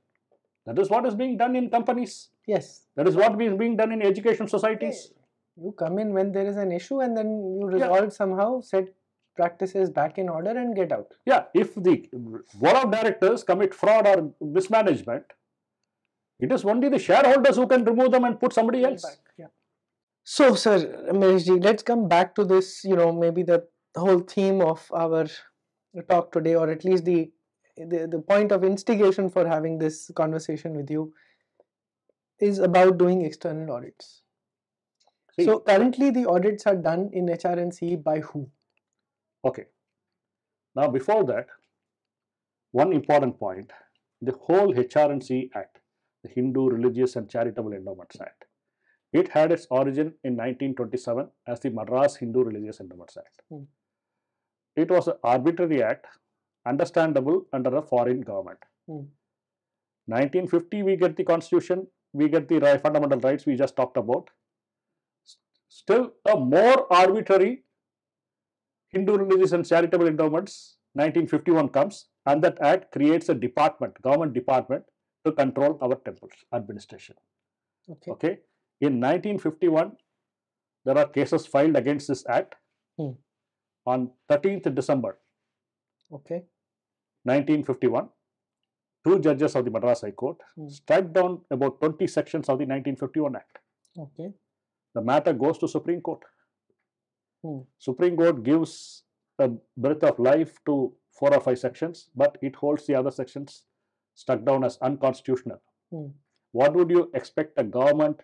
That is what is being done in companies. Yes. That is what is being done in education societies. You come in when there is an issue and then you resolve somehow, set practices back in order and get out. Yeah, if the board of directors commit fraud or mismanagement, it is only the shareholders who can remove them and put somebody else. Yeah. So, sir, Rameshji, let's come back to this, maybe the whole theme of our talk today, or at least the point of instigation for having this conversation with you is about doing external audits. So currently the audits are done in HRNC by who? Okay. Now before that, one important point, the whole HRNC Act, the Hindu Religious and Charitable Endowments Act, it had its origin in 1927 as the Madras Hindu Religious Endowments Act. It was an arbitrary act, understandable under a foreign government. 1950 we get the constitution, we get the fundamental rights we just talked about. Still a more arbitrary Hindu Religious and Charitable Endowments, 1951 comes, and that act creates a department, government department, to control our temples administration. Okay. In 1951, there are cases filed against this act. On 13th December 1951, two judges of the Madras High Court struck down about 20 sections of the 1951 Act. The matter goes to Supreme Court. Supreme Court gives a breath of life to 4 or 5 sections, but it holds the other sections struck down as unconstitutional. What would you expect a government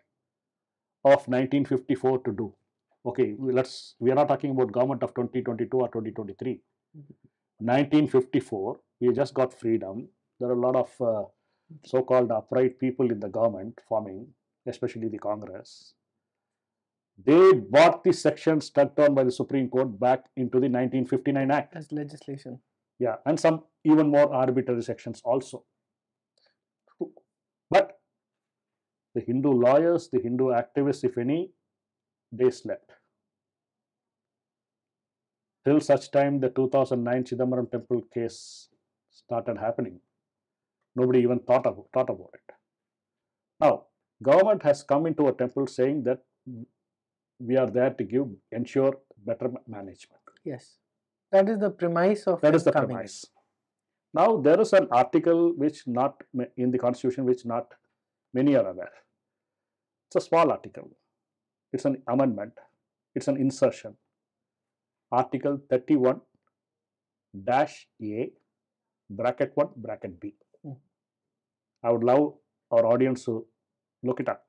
of 1954 to do? Okay, we are not talking about government of 2022 or 2023. 1954, we just got freedom. There are a lot of so-called upright people in the government forming, especially the Congress. They brought the section struck down by the Supreme Court back into the 1959 Act. As legislation. Yeah, and some even more arbitrary sections also. But the Hindu lawyers, the Hindu activists, if any, they slept. Till such time the 2009 Chidambaram temple case started happening. Nobody even thought about it. Now, government has come into a temple saying that we are there to ensure better management. Yes. That is the premise of That is the premise. Now, there is an article which not in the constitution which not many are aware. It's a small article. It's an amendment. It's an insertion. Article 31-A bracket 1, bracket B. Hmm. I would love our audience to look it up.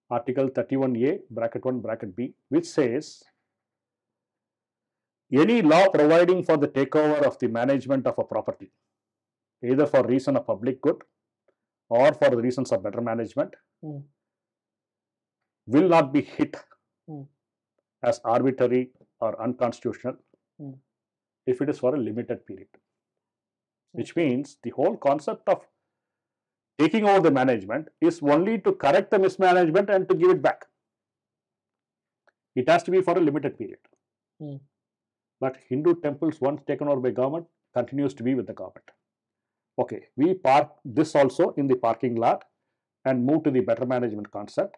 Article 31A, bracket 1, bracket B, which says any law providing for the takeover of the management of a property, either for reason of public good or for the reasons of better management, will not be hit as arbitrary or unconstitutional if it is for a limited period. Which means the whole concept of taking over the management is only to correct the mismanagement and to give it back. It has to be for a limited period. But Hindu temples, once taken over by government, continues to be with the government. Okay, we park this also in the parking lot and move to the better management concept.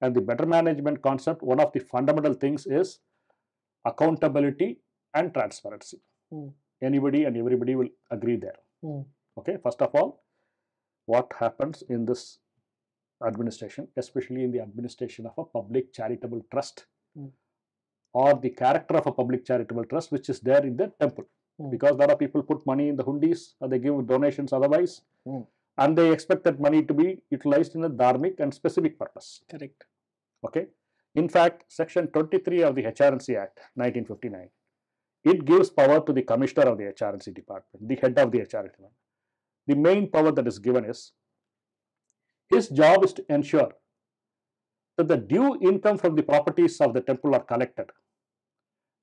And the better management concept, one of the fundamental things is accountability and transparency. Anybody and everybody will agree there. Okay, first of all, what happens in this administration, especially in the administration of a public charitable trust or the character of a public charitable trust, which is there in the temple. Because a lot of people put money in the hundis or they give donations otherwise, and they expect that money to be utilized in a dharmic and specific purpose. Correct. Okay. In fact, Section 23 of the HRNC Act 1959, it gives power to the commissioner of the HRNC department, the head of the HRNC department. The main power that is given is, his job is to ensure that the due income from the properties of the temple are collected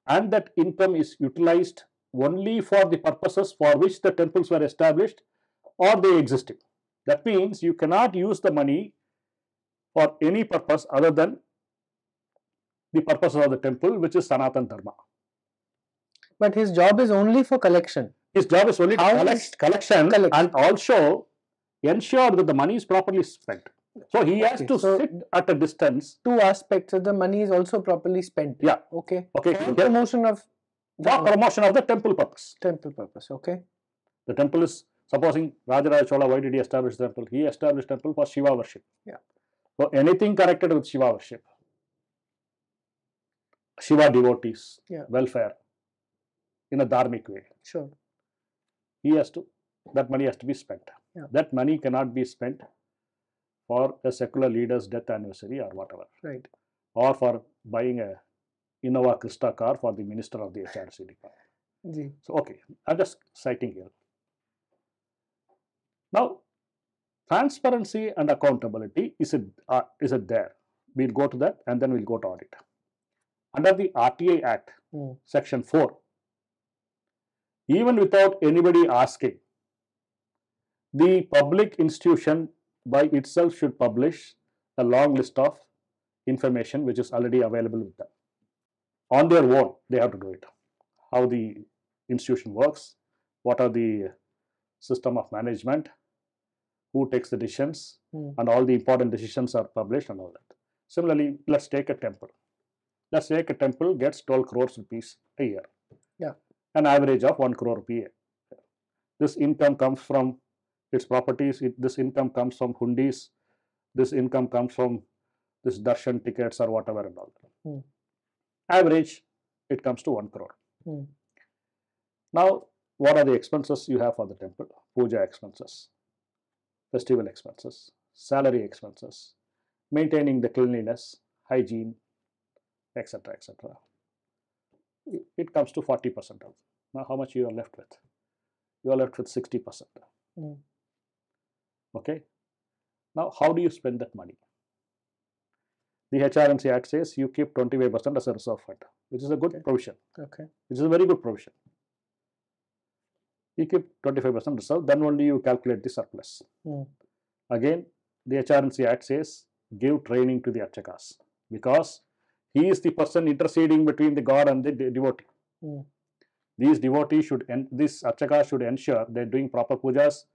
and that income is utilized only for the purposes for which the temples were established or they existed. That means you cannot use the money for any purpose other than the purposes of the temple, which is Sanatana Dharma. But his job is only for collection. His job is only to collect collection and also ensure that the money is properly spent. So he has to sit at a distance. Two aspects. So the money is also properly spent. Yeah. Okay. Okay. For promotion of the temple purpose. Temple purpose. Okay. The temple is, supposing Rajaraja Chola, why did he establish the temple? He established temple for Shiva worship. Yeah. So anything connected with Shiva worship, Shiva devotees, welfare, in a dharmic way. Sure. That money has to be spent. Yeah. That money cannot be spent for a secular leader's death anniversary or whatever. Right. Or for buying a Innova Krista car for the minister of the HRC department. So, okay, I'm just citing here. Now, transparency and accountability, is it there? We'll go to that and then we'll go to audit. Under the RTI Act, Section 4, even without anybody asking, the public institution by itself should publish a long list of information which is already available with them. On their own, they have to do it. How the institution works, what are the system of management, who takes the decisions, and all the important decisions are published and all that. Similarly, let's take a temple. Let's say a temple gets 12 crores rupees a year. Yeah. An average of 1 crore rupee a year. This income comes from its properties, this income comes from hundis, this income comes from this darshan tickets or whatever and all that. Average, it comes to 1 crore. Now, what are the expenses you have for the temple? Puja expenses, festival expenses, salary expenses, maintaining the cleanliness, hygiene, etc., etc. It comes to 40% of. Now, how much you are left with? You are left with 60%. Okay. Now, how do you spend that money? The HRNC Act says you keep 25% as a reserve fund, which is a good provision. Okay. Which is a very good provision. You keep 25% reserve, then only you calculate the surplus. Again, the HRNC Act says give training to the archakas, because he is the person interceding between the god and the devotee. These devotees these archakas should ensure they are doing proper pujas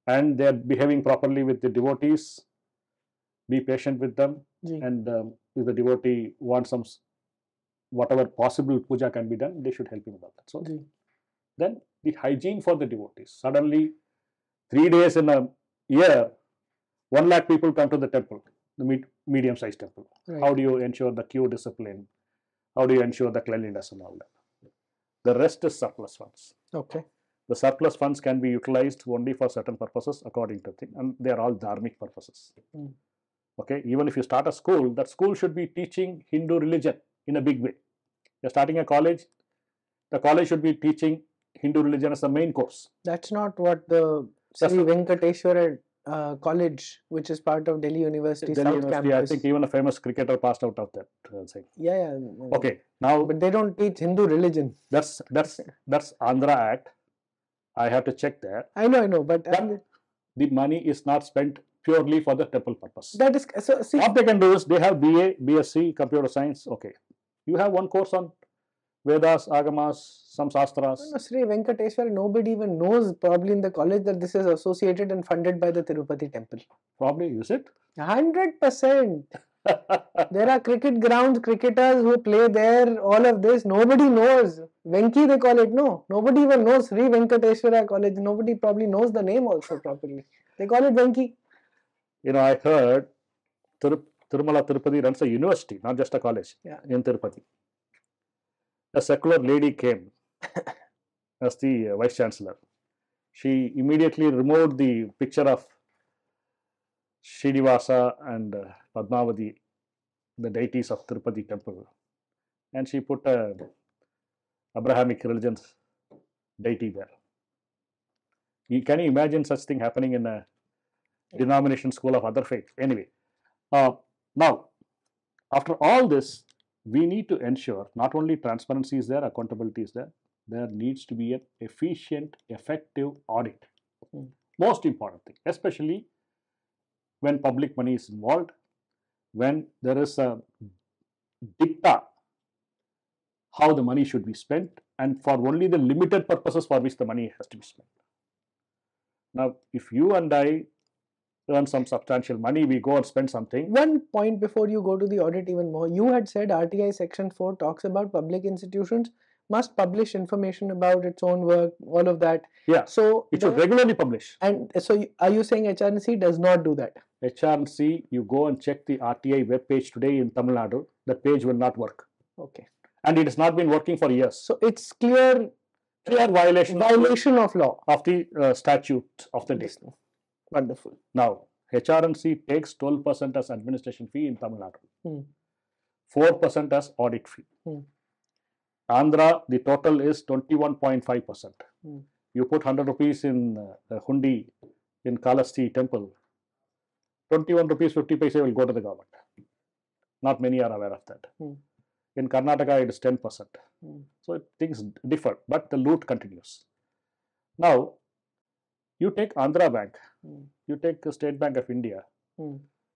and they are behaving properly with the devotees. Be patient with them, and if the devotee wants some, whatever possible puja can be done, they should help him about that. So then the hygiene for the devotees. Suddenly, 3 days in a year, 1 lakh people come to the temple, the medium-sized temple. Right. How do you ensure the queue discipline? How do you ensure the cleanliness and all that? The rest is surplus funds. Okay. The surplus funds can be utilized only for certain purposes according to thing, and they are all dharmic purposes. Okay, even if you start a school, that school should be teaching Hindu religion in a big way. You're starting a college, the college should be teaching Hindu religion as the main course. That's not what the Sri Venkateswara College, which is part of Delhi University Delhi South University, Campus. I think even a famous cricketer passed out of that thing. Yeah. Okay, now But they don't teach Hindu religion. that's Andhra Act. I have to check there. I know, but The money is not spent purely for the temple purpose. that is so. See, what they can do is they have BA, BSc, computer science. Okay, you have one course on Vedas, Agamas, some Shastras. no, Sri Venkateswara, nobody even knows probably in the college that this is associated and funded by the Tirupati temple. Probably, is it? 100%. There are cricket grounds, cricketers who play there, all of this. Nobody knows. Venki they call it, no. Nobody even knows Sri Venkateswara College. Nobody probably knows the name also properly. They call it Venki. You know, I heard Tirumala Tirupati runs a university, not just a college, in Tirupati. A secular lady came as the vice chancellor. She immediately removed the picture of Srinivasa and Padmavati, the deities of Tirupati temple, and she put a Abrahamic religion's deity there. Can you imagine such thing happening in a denomination school of other faith? Anyway, now, after all this, we need to ensure not only transparency is there, accountability is there, there needs to be an efficient, effective audit. Most important thing, especially when public money is involved, when there is a dicta how the money should be spent, and for only the limited purposes for which the money has to be spent. Now, if you and I earn some substantial money, we go and spend something. One point before you go to the audit even more, you had said RTI section 4 talks about public institutions must publish information about its own work, all of that. Yeah, so it should regularly publish. And so are you saying HRNC does not do that? HRNC, you go and check the RTI web page today in Tamil Nadu, the page will not work. Okay. And it has not been working for years. So it's clear violation of law. Of the statute of the day. Wonderful. Now, HRNC takes 12% as administration fee in Tamil Nadu, 4% as audit fee. Andhra, the total is 21.5%. You put 100 rupees in Hundi in Kalasti temple, 21 rupees 50 paise will go to the government. Not many are aware of that. In Karnataka, it is 10%. So things differ, but the loot continues. Now, you take Andhra Bank, you take the State Bank of India,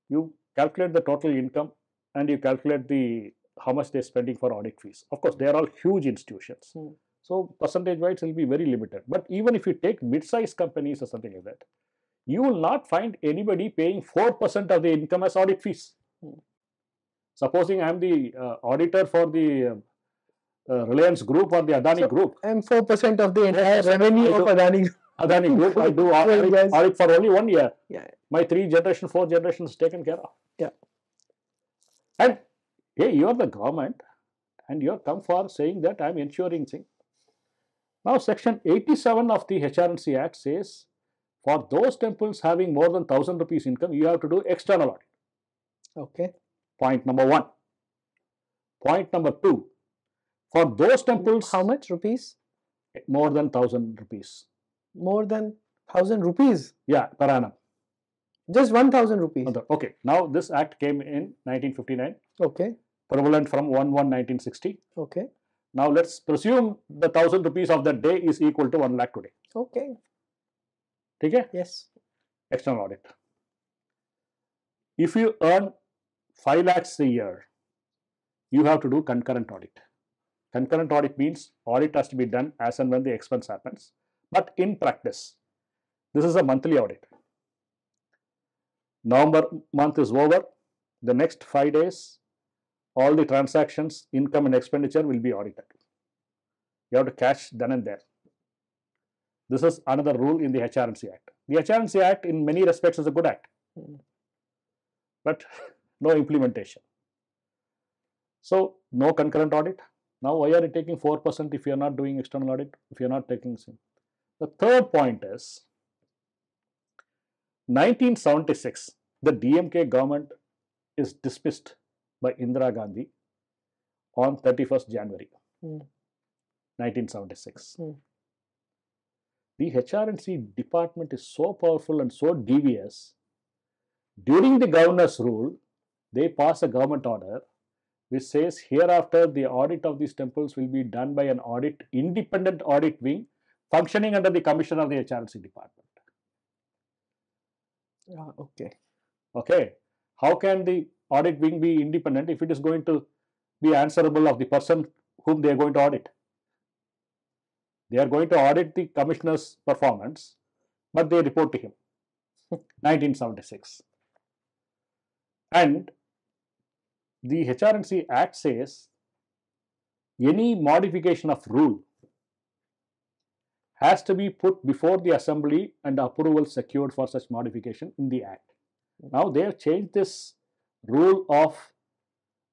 you calculate the total income and you calculate how much they are spending for audit fees. Of course, they are all huge institutions. So percentage-wise, it will be very limited. But even if you take mid-sized companies or something like that, you will not find anybody paying 4% of the income as audit fees. Supposing I am the auditor for the Reliance Group or the Adani Group. I am 4% of the entire revenue of Adani Group. Adani Group, I do audit for only 1 year. Yeah. My 4 generations taken care of. Yeah. And hey, you are the government and you have come for saying that I am ensuring thing. Now, section 87 of the HRNC Act says for those temples having more than 1,000 rupees income, you have to do external audit. Okay. Point number 1. Point number 2. For those temples, how much rupees? More than 1,000 rupees. More than 1,000 rupees? Yeah, per annum. Just 1,000 rupees. Okay. Now this act came in 1959. Okay. Prevalent from 1/1/1960. Okay. Now let's presume the 1,000 rupees of that day is equal to 1 lakh today. Okay. Okay? Yes. External audit. If you earn 5 lakhs a year, you have to do concurrent audit. Concurrent audit means audit has to be done as and when the expense happens. But in practice, this is a monthly audit. November month is over. The next 5 days, all the transactions, income and expenditure will be audited. You have to cash then and there. This is another rule in the HRNC Act. The HRNC Act in many respects is a good act, but no implementation. So, no concurrent audit. Now, why are you taking 4% if you are not doing external audit, if you are not taking some? The third point is 1976, the DMK government is dismissed by Indira Gandhi on 31st January 1976. The HRNC department is so powerful and so devious. During the governor's rule, they pass a government order which says hereafter the audit of these temples will be done by an independent audit wing functioning under the commissioner of the HRNC department. Okay. How can the audit wing be independent if it is going to be answerable of the person whom they are going to audit? They are going to audit the commissioner's performance, but they report to him. 1976. And the HRNC Act says any modification of rule has to be put before the assembly and approval secured for such modification in the Act. Now they have changed this rule of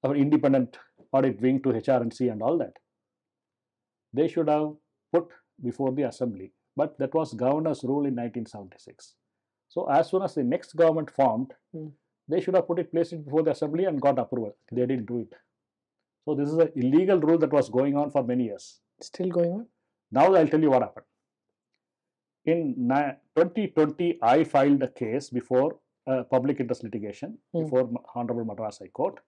our independent audit wing to HRNC and all that. They should have put before the assembly, but that was governor's rule in 1976. So as soon as the next government formed, they should have placed it before the assembly and got approval. They didn't do it. So this is an illegal rule that was going on for many years. Still going on? Now I'll tell you what happened. In 2020, I filed a case before public interest litigation before Honorable Madras High Court.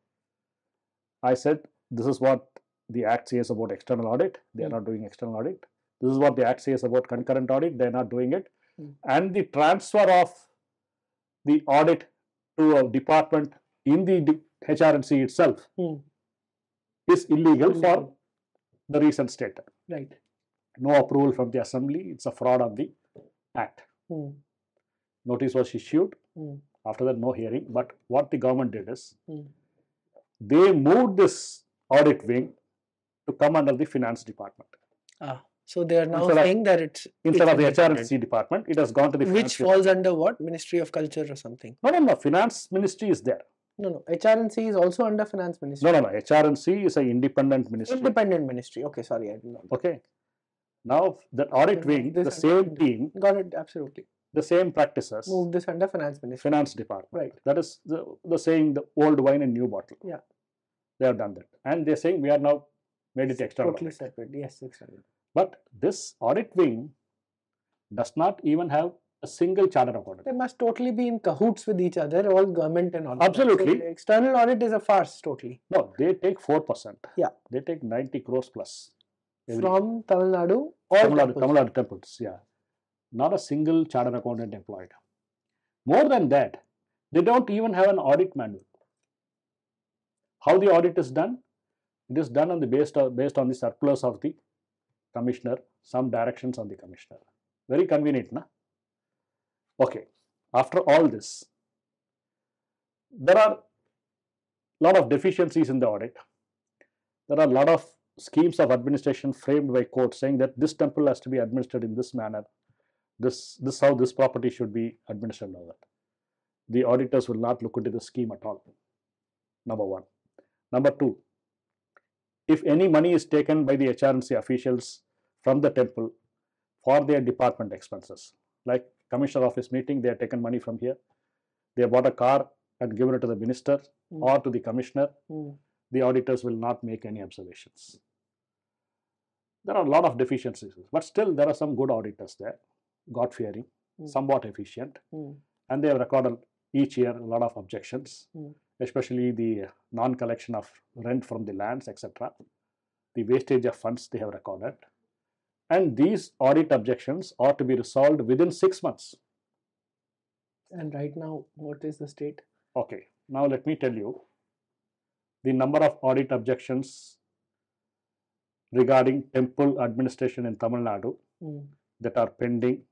I said, this is what the Act says about external audit. They are not doing external audit. This is what the Act says about concurrent audit. They are not doing it. And the transfer of the audit to a department in the HRNC itself is illegal for the reason stated. Right. No approval from the assembly. It's a fraud of the Act. Notice was issued. After that, no hearing. But what the government did is, they moved this audit wing to come under the finance department. So they are now saying that it's instead of the HRNC department, it has gone to the which falls under what? Ministry of Culture or something? No. Finance Ministry is there. No. HRNC is also under Finance Ministry. No. HRNC is an independent ministry. Independent ministry. Okay, sorry, I did not. Okay. Now the audit wing, the same team. Got it. Absolutely. The same practices. Move this under Finance Ministry. Finance department. Right. That is the saying, the old wine in new bottle. Yeah. They have done that, and they're saying we are now made it external. Totally separate. Yes, external. But this audit wing does not even have a single chartered accountant. They must totally be in cahoots with each other, all government and all. Absolutely. So external audit is a farce, totally. No, they take 4%. Yeah. They take 90 crores plus. From Tamil Nadu, Tamil Nadu temples, yeah. Not a single chartered accountant employed. More than that, they don't even have an audit manual. How the audit is done? It is done on the based on the surplus of the commissioner, some directions on the commissioner. Very convenient, na? Okay. After all this, there are a lot of deficiencies in the audit. There are a lot of schemes of administration framed by courts saying that this temple has to be administered in this manner. This how this property should be administered. Now that the auditors will not look into the scheme at all. Number one. Number two, if any money is taken by the HRNC officials from the temple for their department expenses, like commissioner office meeting, they have taken money from here, they have bought a car and given it to the minister or to the commissioner, the auditors will not make any observations. There are a lot of deficiencies, but still there are some good auditors there, God-fearing, somewhat efficient, and they have recorded each year a lot of objections, especially the non-collection of rent from the lands, etc. The wastage of funds they have recorded. And these audit objections are to be resolved within 6 months. And right now, what is the state? Okay, now let me tell you the number of audit objections regarding temple administration in Tamil Nadu that are pending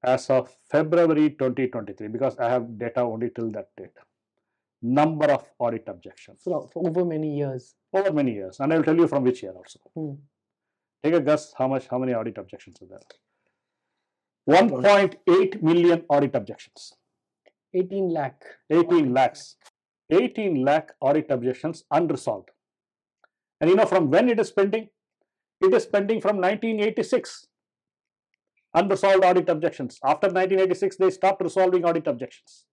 as of February 2023, because I have data only till that date. Number of audit objections. For over many years. Over many years. And I will tell you from which year also. Take a guess how many audit objections are there. 1.8 million audit objections. 18 lakh. 18 lakhs. 18 lakh audit objections unresolved. And you know from when it is pending? It is pending from 1986. unresolved audit objections. After 1986, they stopped resolving audit objections.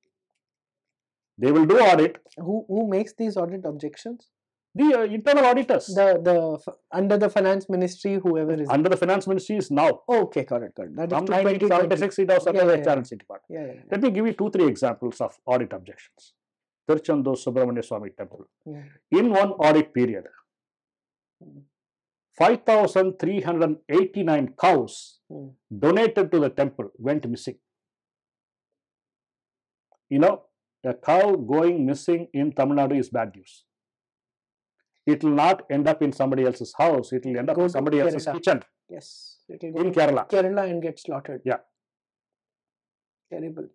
They will do audit. Who makes these audit objections? The internal auditors. Under the finance ministry, whoever is under the finance ministry is now. Okay, correct. That From 1976, it was under the HRNC department. Yeah. Let me give you 2-3 examples of audit objections. Tiruchendur Subramania Swamy Temple. In one audit period, 5,389 cows donated to the temple went missing. You know, a cow going missing in Tamil Nadu is bad news. It will not end up in somebody else's house. It will end up in somebody else's kitchen. Yes. It will go in Kerala. Kerala and get slaughtered. Yeah. Terrible.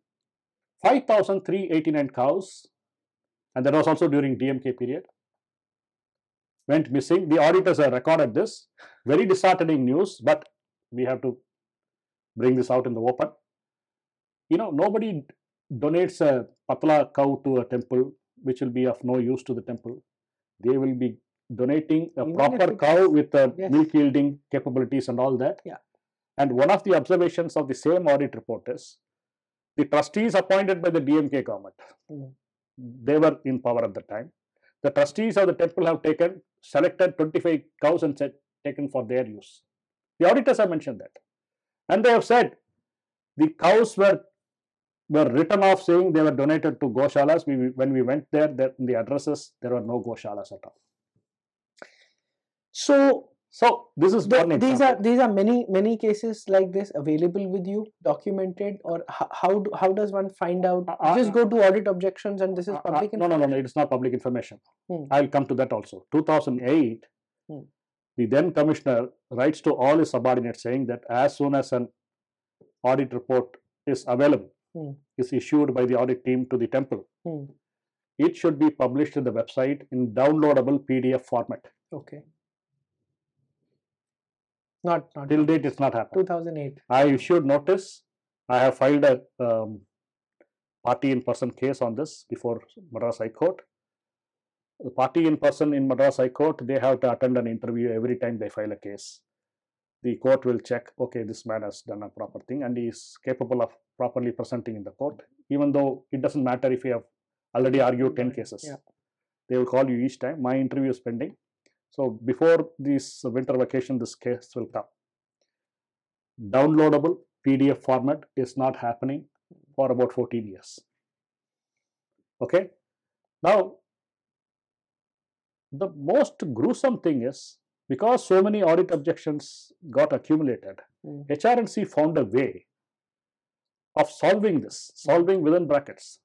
5,389 cows, and that was also during DMK period, went missing. The auditors have recorded this. Very disheartening news, but we have to bring this out in the open. You know, nobody donates a patla cow to a temple which will be of no use to the temple. They will be donating a proper cow with milk yielding capabilities and all that. Yeah. And one of the observations of the same audit report is the trustees appointed by the DMK government. They were in power at the time. The trustees of the temple have selected 25 cows and taken for their use. The auditors have mentioned that. And they have said the cows were written off saying they were donated to Goshalas. When we went there, in the addresses, there were no Goshalas at all. So this is these are many cases like this available with you, documented, or how does one find out? Just go to audit objections and this is public information? No, it is not public information. I'll come to that also. 2008, the then commissioner writes to all his subordinates saying that as soon as an audit report is available, is issued by the audit team to the temple, it should be published in the website in downloadable PDF format. Okay. Not till date, it's not happened. 2008. I issued notice. I have filed a party in person case on this before Madras High Court. The party in person in Madras High Court, they have to attend an interview every time they file a case. The court will check, okay, this man has done a proper thing and he is capable of properly presenting in the court, even though it doesn't matter if you have already argued 10 cases. Yeah. They will call you each time. My interview is pending. So before this winter vacation, this case will come. Downloadable PDF format is not happening for about 14 years. Okay. Now, the most gruesome thing is, because so many audit objections got accumulated, HRNC found a way of solving this, solving within brackets.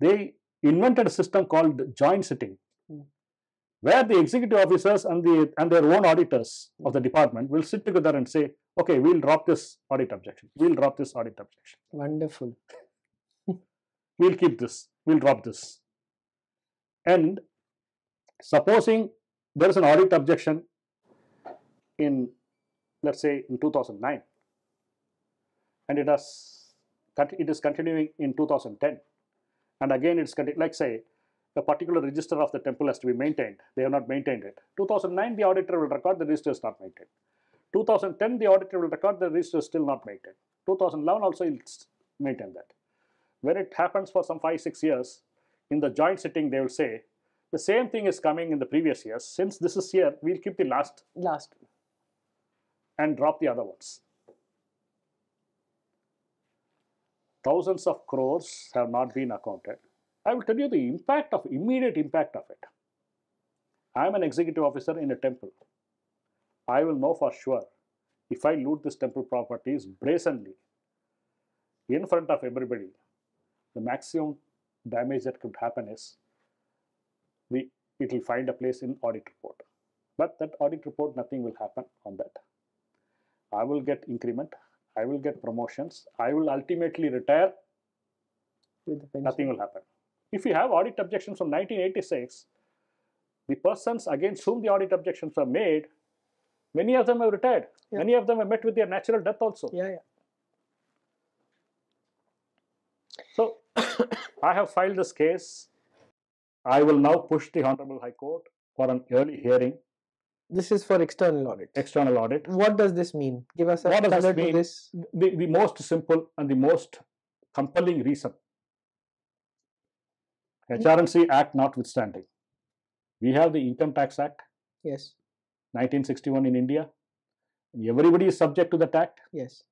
They invented a system called joint sitting, where the executive officers and their own auditors of the department will sit together and say, okay, we'll drop this audit objection. We'll drop this audit objection. Wonderful. We'll keep this. We'll drop this. And supposing there is an audit objection in, let's say, in 2009, and it is continuing in 2010, and again it's like, say, a particular register of the temple has to be maintained. They have not maintained it. 2009, the auditor will record the register is not maintained. 2010, the auditor will record the register is still not maintained. 2011 also will maintain that. When it happens for some 5-6 years, in the joint sitting, they will say, the same thing is coming in the previous years. Since this is here, we'll keep the last and drop the other ones. Thousands of crores have not been accounted. I will tell you the immediate impact of it. I am an executive officer in a temple. I will know for sure if I loot this temple properties brazenly in front of everybody, the maximum damage that could happen is it will find a place in audit report. But that audit report, nothing will happen on that. I will get increment. I will get promotions. I will ultimately retire. Nothing will happen. If you have audit objections from 1986, the persons against whom the audit objections were made, many of them have retired. Yeah. Many of them have met with their natural death also. Yeah. So, I have filed this case. I will now push the Honorable High Court for an early hearing This is for external audit. external audit. What does this mean? Give us a What does color this mean? to this. The most simple and the most compelling reason, HRNC Act notwithstanding, we have the Income Tax Act, Yes. 1961 in India. Everybody is subject to that act. Yes.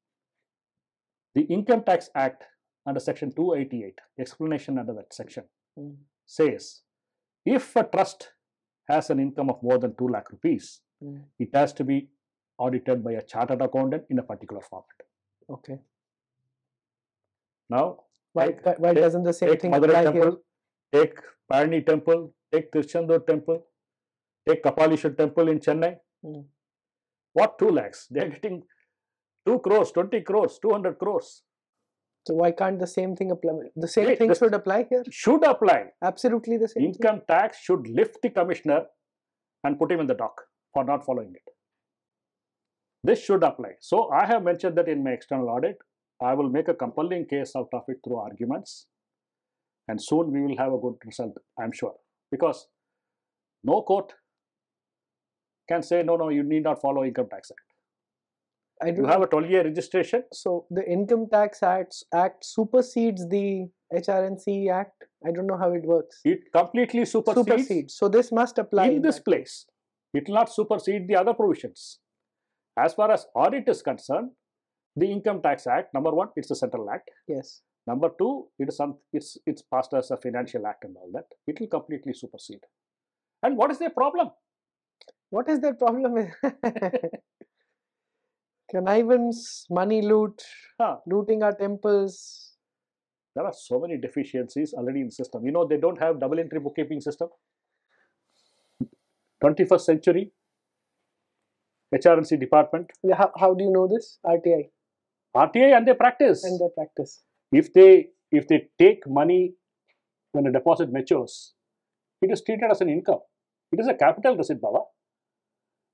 The Income Tax Act under section 288, explanation under that section, says if a trust has an income of more than 2 lakh rupees, it has to be audited by a chartered accountant in a particular format. Okay. Now, Why doesn't the same take thing Madurai apply Temple, take Palani Temple, take Tiruchendur Temple, take Kapalishwar Temple in Chennai. What 2 lakhs? They are getting 2 crores, 20 crores, 200 crores. So why can't the same thing apply? The same thing should apply here? Should apply. Absolutely the same Income tax should lift the commissioner and put him in the dock for not following it. This should apply. So I have mentioned that in my external audit. I will make a compelling case out of it through arguments. And soon we will have a good result, I'm sure. Because no court can say, no, you need not follow Income Tax Act. You have a 12-year registration. So the Income Tax Act supersedes the HRNC Act. I don't know how it works. It completely supersedes. So this must apply in this place. It will not supersede the other provisions. As far as audit is concerned, the Income Tax Act, number one, it's a central act. Yes. Number two, it's passed as a financial act and all that. It will completely supersede. And what is their problem? What is their problem? Connivance, money loot, looting our temples. There are so many deficiencies already in the system. You know, they don't have double entry bookkeeping system. 21st century HRNC department. How do you know this? RTI. RTI and their practice. If they take money when a deposit matures, it is treated as an income. It is a capital receipt, Baba.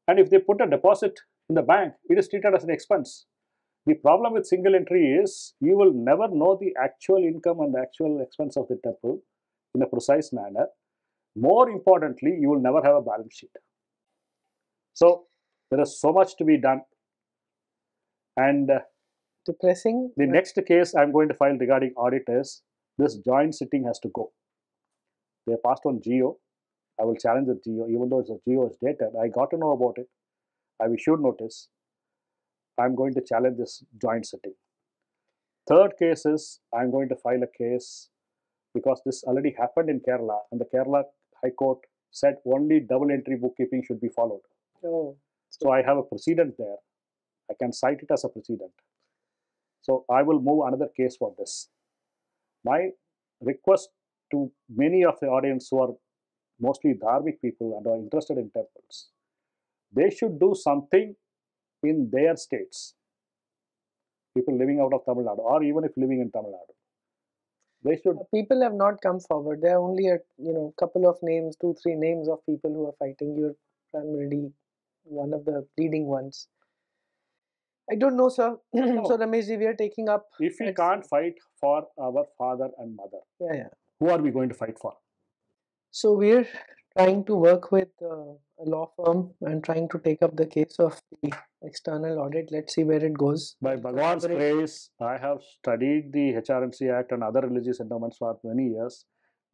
And if they put a deposit in the bank, it is treated as an expense. The problem with single entry is you will never know the actual income and the actual expense of the temple in a precise manner. More importantly, you will never have a balance sheet. So there is so much to be done. And depressing. The next case I am going to file regarding audit is this joint sitting has to go. They passed on GO. I will challenge the GO, even though the GO is dated. I got to know about it. I have issued notice. I am going to challenge this joint sitting. Third case is I am going to file a case because this already happened in Kerala, and the Kerala High Court said only double entry bookkeeping should be followed. Oh. So I have a precedent there. I can cite it as a precedent. So I will move another case for this. My request to many of the audience who are mostly dharmic people and are interested in temples, they should do something in their states. People living out of Tamil Nadu, or even if living in Tamil Nadu, they should. People have not come forward. There are only a couple of names, 2-3 names of people who are fighting. You're primarily one of the leading ones. I don't know, sir. No. So Rameshji, we are taking up. If we can't fight for our father and mother, who are we going to fight for? So we're trying to work with a law firm and trying to take up the case of the external audit. Let's see where it goes. By Bhagwan's grace, I have studied the HRNC Act and other religious endowments for many years.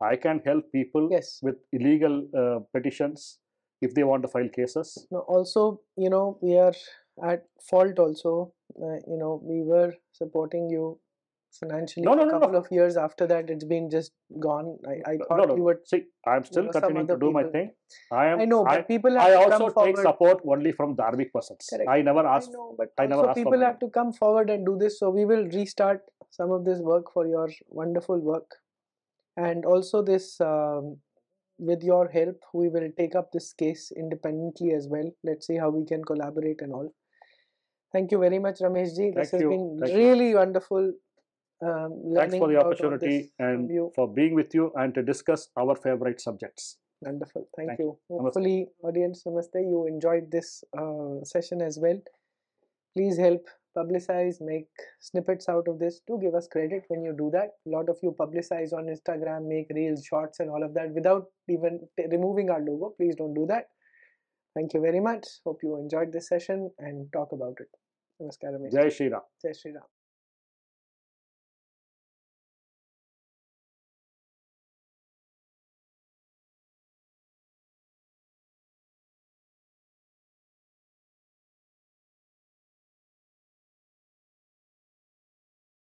I can help people with illegal petitions if they want to file cases. No, also, we are at fault also. We were supporting you financially for a couple of years. After that, it's been just gone. I thought you would. See, I'm still continuing to do my thing. I know, but people have I to also come forward. take support only from dharmic persons. Correct. I never ask. I know, but also people have to come forward and do this. So we will restart some of this work for your wonderful work. And also this, with your help, we will take up this case independently as well. Let's see how we can collaborate and all. Thank you very much, Rameshji. This has been really wonderful. Thanks for the opportunity and for being with you and to discuss our favorite subjects. Wonderful. Thank you. Hopefully, audience, namaste, you enjoyed this session as well. Please help publicize, make snippets out of this. Do give us credit when you do that. A lot of you publicize on Instagram, make reels, shorts and all of that without even removing our logo. Please don't do that. Thank you very much. Hope you enjoyed this session and talk about it. Namaskaram. Jai Shri Ram. Jai Shri Ram.